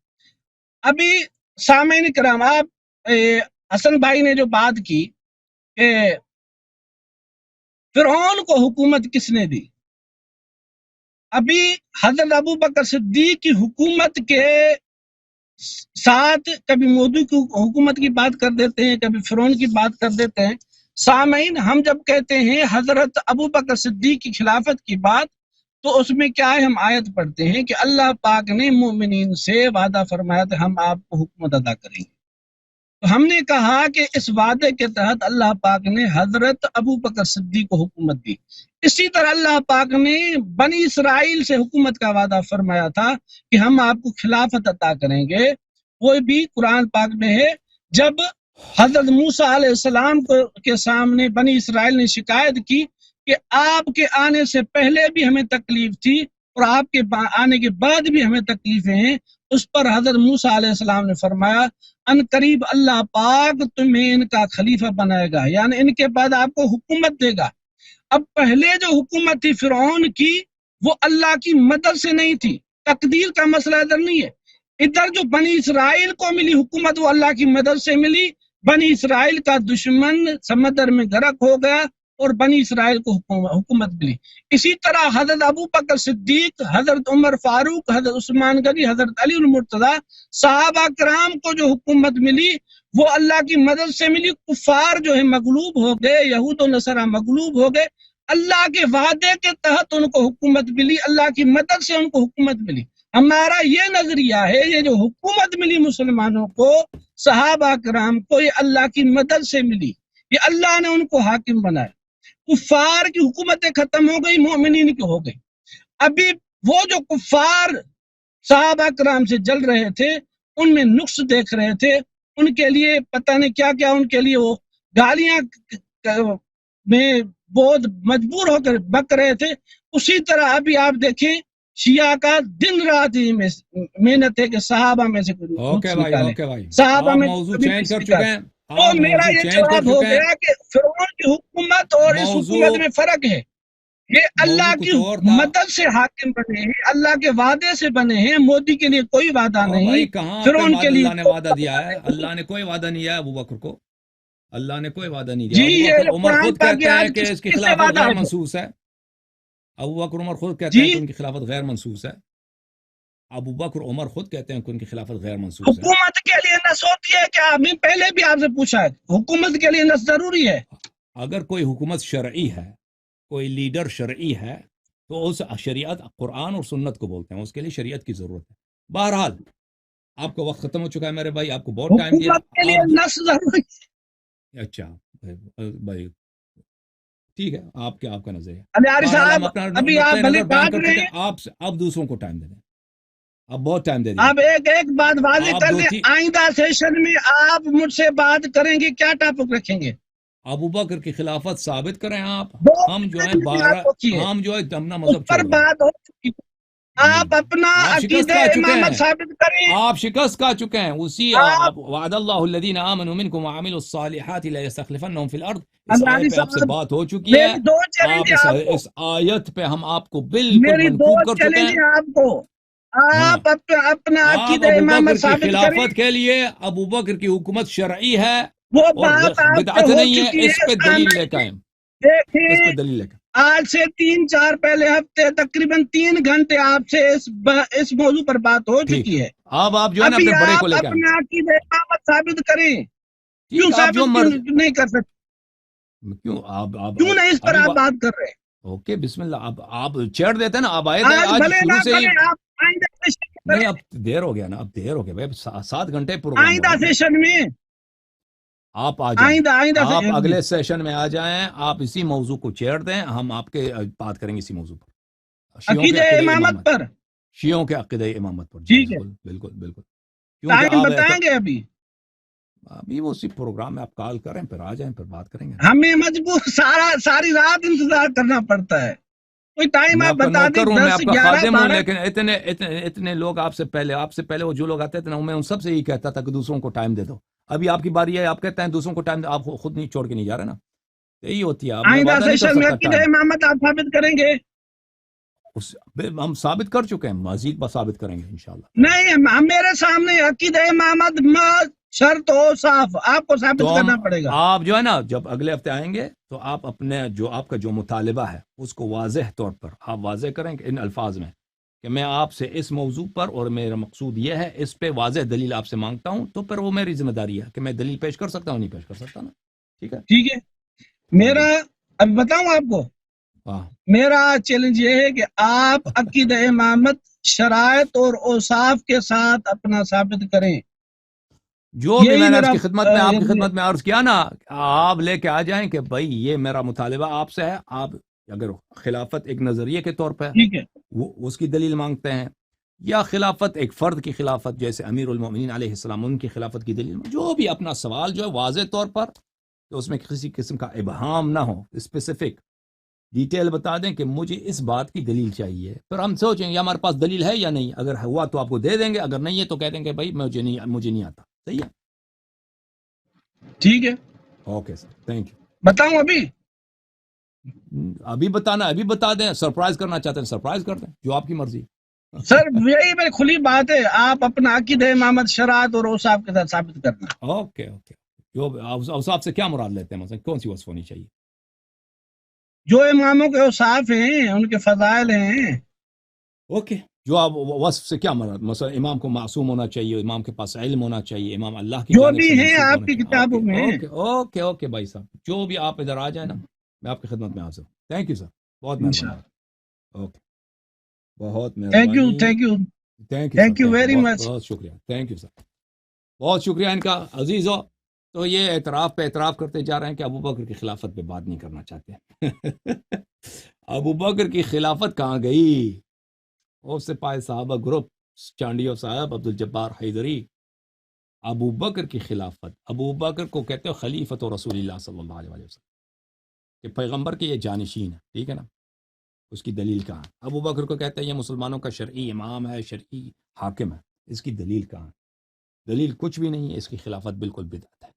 ابھی سامعین کرام، آپ حسن بھائی نے جو بات کی کہ فرعون کو حکومت کس نے دی، ابھی حضرت ابو بکر صدیق کی حکومت کے ساتھ کبھی مودی کی حکومت کی بات کر دیتے ہیں، کبھی فرعون کی بات کر دیتے ہیں۔ سامعین، ہم جب کہتے ہیں حضرت ابو بکر صدیق کی خلافت کی بات، تو اس میں کیا ہے، ہم آیت پڑھتے ہیں کہ اللہ پاک نے مومنین سے وعدہ فرمایا تھا ہم آپ کو حکومت ادا کریں گے۔ تو ہم نے کہا کہ اس وعدے کے تحت اللہ پاک نے حضرت ابو بکر صدیق کو حکومت دی۔ اسی طرح اللہ پاک نے بنی اسرائیل سے حکومت کا وعدہ فرمایا تھا کہ ہم آپ کو خلافت عطا کریں گے۔ وہ بھی قرآن پاک میں ہے، جب حضرت موسیٰ علیہ السلام کے سامنے بنی اسرائیل نے شکایت کی کہ آپ کے آنے سے پہلے بھی ہمیں تکلیف تھی اور آپ کے آنے کے بعد بھی ہمیں تکلیفیں ہیں، اس پر حضرت موسیٰ علیہ السلام نے فرمایا ان قریب اللہ پاک تمہیں ان کا خلیفہ بنائے گا، یعنی ان کے بعد آپ کو حکومت دے گا۔ اب پہلے جو حکومت تھی فرعون کی، وہ اللہ کی مدد سے نہیں تھی، تقدیر کا مسئلہ ادھر نہیں ہے۔ ادھر جو بنی اسرائیل کو ملی حکومت، وہ اللہ کی مدد سے ملی۔ بنی اسرائیل کا دشمن سمندر میں غرق ہو گیا اور بنی اسرائیل کو حکومت ملی۔ اسی طرح حضرت ابو بکر صدیق، حضرت عمر فاروق، حضرت عثمان غنی، حضرت علی المرتضی، صحابہ کرام کو جو حکومت ملی وہ اللہ کی مدد سے ملی۔ کفار جو ہے مغلوب ہو گئے، یہود و نصارہ مغلوب ہو گئے، اللہ کے وعدے کے تحت ان کو حکومت ملی، اللہ کی مدد سے ان کو حکومت ملی۔ ہمارا یہ نظریہ ہے، یہ جو حکومت ملی مسلمانوں کو، صحابہ کرام کو، یہ اللہ کی مدد سے ملی، یہ اللہ نے ان کو حاکم بنایا۔ کفار کی حکومتیں ختم ہو گئی، مومنین کی ہو گئی۔ ابھی وہ جو کفار صحابہ کرام سے جل رہے تھے، ان میں نقص دیکھ رہے تھے، ان کے لیے پتہ نہیں کیا کیا، ان کے لیے وہ گالیاں میں بہت مجبور ہو کر بک رہے تھے۔ اسی طرح ابھی آپ دیکھیں شیعہ کا دن رات ہی محنت ہے کہ صحابہ میں سے کوئی نقص نکالے، صحابہ آپ میں موضوع کبھی چینج نقص کر چکے نکالے۔ ہیں، تو آپ میرا موضوع یہ چینج کر جواب ہو چکے ہیں۔ گیا کہ فرعون کی حکومت اور اس حکومت میں فرق ہے۔ یہ اللہ موضوع کی کچھ اور تھا۔ مدد سے حاکم بنے ہیں، اللہ کے وعدے سے بنے ہیں۔ مودی کے لیے کوئی وعدہ بھائی نہیں، کہاں پہ فرعون کے لیے اللہ نے کوئی وعدہ دیا وعدہ ہے؟ نہیں۔ اللہ نے کوئی وعدہ نہیں دیا ابو بکر کو، اللہ نے کوئی وعدہ نہیں جی، دیا۔ ابو یہ بکر جو عمر قرآن خود پاک کہتے ہیں آج کہ اس کی کس سے خلافت وعدہ غیر ہے؟ منسوس ہے۔ ابو بکر عمر خود کہتے جی، ہیں کہ ان کی خلافت غیر منسوس ہے۔ ابو بکر عمر خود کہتے ہیں کہ ان کی خلافت غیر منسوس ہے۔ حکومت کے لیے نس ہوتی ہے کیا؟ میں پہلے بھی آپ سے پوچھا ہے، حکومت کے لیے نس ضروری ہے؟ اگر کوئی حکومت شرعی ہے، کوئی لیڈر شرعی ہے، تو اس شریعت قرآن اور سنت کو بولتے ہیں، اس کے لیے شریعت کی ضرورت ہے۔ بہرحال آپ کا وقت ختم ہو چکا ہے میرے بھائی، آپ کو بہت ٹائم دیا۔ حکومت کے لیے آپ نس ضروری ہے۔ اچھا بھائی ٹھیک ہے، آپ کا نظریہ۔ الیاری بہرحال ہم صاحب، اپنا ابھی نقطۂ آپ بھلے نظر بیان کاٹ کر رہے چکے ہیں، ہیں۔ آپ اب دوسروں کو ٹائم دے دیں، اب بہت ٹائم دے دیا۔ آپ ایک بات واضح آپ کر دو دیں، تین آئندہ سیشن میں آپ مجھ سے بات کریں گے، کیا ٹاپک رکھیں گے؟ ابو بکر کی خلافت ثابت کریں آپ۔ دو ہم جو ہیں میں نے بات کی ہے، ہم جو ہے اپنا اس مذہب پر چھوڑ رہے ہیں۔ بات ہو چکی ہے۔ نہیں، آپ اپنا آپ شکست عقیدہ کھا چکے امامت ہیں، ثابت کریں۔ آپ شکست کھا چکے ہیں۔ اسی آپ وعد اللہ الذین آمنوا منکم وعملوا الصالحات لیستخلفنهم فی الارض، اس الیاری آیت پہ آپ سے صاحب، بات ہو چکی ہے۔ میری دو چیلنج آپ ہے آپ کو، اس آیت پہ ہم آپ کو بالکل میری دو منکوب کر چکے چیلنج ہیں۔ ہے آپ کو، ہاں، آپ اپنا آپ عقیدہ ابو بکر امامت کی ثابت کریں۔ خلافت کے لیے ابو بکر کی حکومت شرعی ہے وہ اور بات آپ سے بدعت ہو نہیں ہے، چکی اس ہے، پہ دلیل لے کے آئیں، اس پہ دیکھیں دلیل لے کے۔ آج سے 3-4 پہلے ہفتے تقریباً 3 گھنٹے آپ سے اس موضوع پر بات ہو ٹھیک چکی ہے، ہے۔ اب آپ جو ہے نا ابھی اپنے بڑے کو آپ لے کے آئیں۔ اپنا عقیدہ امامت ثابت کریں، کیوں ٹھیک ہے، آپ جو ثابت مرضی، نہیں کر سکتے؟ کیوں آپ کیوں نہیں اس پر ابھی آپ بات کر رہے ہیں؟ اوکے بسم اللہ، اب آپ چھیڑ دیتے ہیں نا، اب آئے تھے آج آج بھلے نہ شروع سے ہی۔ کریں، آپ آئندہ سیشن میں نہیں کریں، اب دیر ہو گیا نا، اب دیر ہو گیا بھائی، 7 گھنٹے پروگرام ہو رہا آئندہ ہے نا۔ سیشن میں، آپ آ جائیں، آئندہ آپ سیشن میں۔ اگلے سیشن میں آ جائیں، آپ اسی موضوع کو چھیڑ دیں، ہم آپ کے بات کریں گے اسی موضوع پر، شیعوں کے عقیدہ عقیدہ امامت امامت، پر شیعوں کے عقیدہ امامت پر۔ جی ٹھیک ہے، بالکل بالکل بالکل، کیونکہ ٹائم آپ بتائیں گے ابھی؟ ابھی وہ اسی پروگرام میں آپ کال کریں، پھر آ جائیں، پھر بات کریں گے۔ ہمیں مجبور ساری رات انتظار کرنا پڑتا ہے، کوئی ٹائم میں آپ آپ کا بتا دیں، نوکر ہوں، میں 10 آپ کا 11 خادم ہوں، 12۔ لیکن اتنے لوگ آپ سے پہلے وہ جو لوگ آتے تھے نا، میں ان سب سے یہی کہتا تھا کہ دوسروں کو ٹائم دے دو۔ ابھی آپ کی باری ہے، آپ کہتے ہیں دوسروں کو ٹائم دے، آپ خود نہیں چھوڑ کے نہیں جا رہے نا، یہی ہوتی ہے۔ اب میں آئندہ وعدہ نہیں کر سیشن میں سکتا عقیدہ ٹائم۔ امامت آپ ثابت کریں گے؟ ہم ثابت کر چکے ہیں، مزید ثابت کریں گے انشاءاللہ. نہیں، میرے سامنے عقیدہ امامت ما شرط ہو صاف، آپ کو ثابت تو کرنا پڑے گا. آپ جو ہے نا، جب اگلے ہفتے آئیں گے تو آپ اپنے جو آپ کا جو مطالبہ ہے اس کو واضح طور پر آپ واضح کریں کہ ان الفاظ میں کہ میں آپ سے اس موضوع پر، اور میرا مقصود یہ ہے، اس پہ واضح دلیل آپ سے مانگتا ہوں. تو پھر وہ میری ذمہ داری ہے کہ میں دلیل پیش کر سکتا ہوں، نہیں پیش کر سکتا نا. ٹھیک ہے. ٹھیک ہے، میرا اب بتاؤں آپ کو، ہاں میرا چیلنج یہ ہے کہ آپ عقیدہ امامت شرائط اور اوصاف کے ساتھ اپنا ثابت کریں. جو بھی یہی میں نے میرا آپ کی خدمت میں عرض کیا نا، آپ لے کے آ جائیں کہ بھائی یہ میرا مطالبہ آپ سے ہے. آپ اگر خلافت ایک نظریے کے طور پہ ٹھیک ہے. وہ اس کی دلیل مانگتے ہیں، یا خلافت ایک فرد کی خلافت جیسے امیر المومنین علیہ السلام ان کی خلافت کی دلیل، جو بھی اپنا سوال جو ہے واضح طور پر، کہ اس میں کسی قسم کا ابہام نہ ہو، اسپیسیفک ڈیٹیل بتا دیں کہ مجھے اس بات کی دلیل چاہیے. پھر ہم سوچیں گے ہمارے پاس دلیل ہے یا نہیں. اگر ہوا تو آپ کو دے دیں گے، اگر نہیں ہے تو کہہ دیں گے بھائی مجھے نہیں آتا. صحیح ہے. ٹھیک ہے، اوکے سر، تھینک یو. بتاؤں ابھی؟ ابھی بتانا ابھی بتا دیں، سرپرائز کرنا چاہتے ہیں سرپرائز کر دیں، جو آپ کی مرضی. سر یہی میری کھلی بات ہے، آپ اپنا عقیدہ امامت شرائط اور اوصاف کے ساتھ ثابت کرنا. Okay okay. جو اوصاف سے کیا مراد لیتے ہیں، مثلا کون سی وصف ہونی چاہیے؟ جو اماموں کے اوصاف ہیں، ان کے فضائل ہیں. اوکے. جو آپ وصف سے کیا مراد، مثلا امام کو معصوم ہونا چاہیے، امام کے پاس علم ہونا چاہیے، امام اللہ کی جو جانب بھی سے ہیں منسوب آپ ہونا کی چاہیے. کتابوں میں. اوکے اوکے اوکے بھائی صاحب، جو بھی آپ ادھر آ جائیں نا، میں آپ کی خدمت میں حاضر ہوں. تھینک یو سر، بہت مہربانی. اوکے، بہت تھینک یو، مہربانی. Thank you, thank you thank you sir, very بہت مچ. بہت شکریہ. تھینک یو سر، بہت شکریہ ان کا. عزیزو، تو یہ اعتراف پہ اعتراف کرتے جا رہے ہیں کہ ابو بکر کی خلافت پہ بات نہیں کرنا چاہتے. ابو بکر کی خلافت کہاں گئی؟ اور سپاہی صحابہ گروپ، چانڈیو صاحب، عبد الجبار حیدری. ابو بکر کی خلافت، ابو بکر کو کہتے ہیں خلیفۃ رسول اللہ صلی اللہ علیہ وسلم، کہ پیغمبر کے یہ جانشین ہے. ٹھیک ہے نا. اس کی دلیل کہاں؟ ابو بکر کو کہتے ہیں یہ مسلمانوں کا شرعی امام ہے، شرعی حاکم ہے. اس کی دلیل کہاں؟ دلیل کچھ بھی نہیں ہے. اس کی خلافت بالکل بدعت ہے.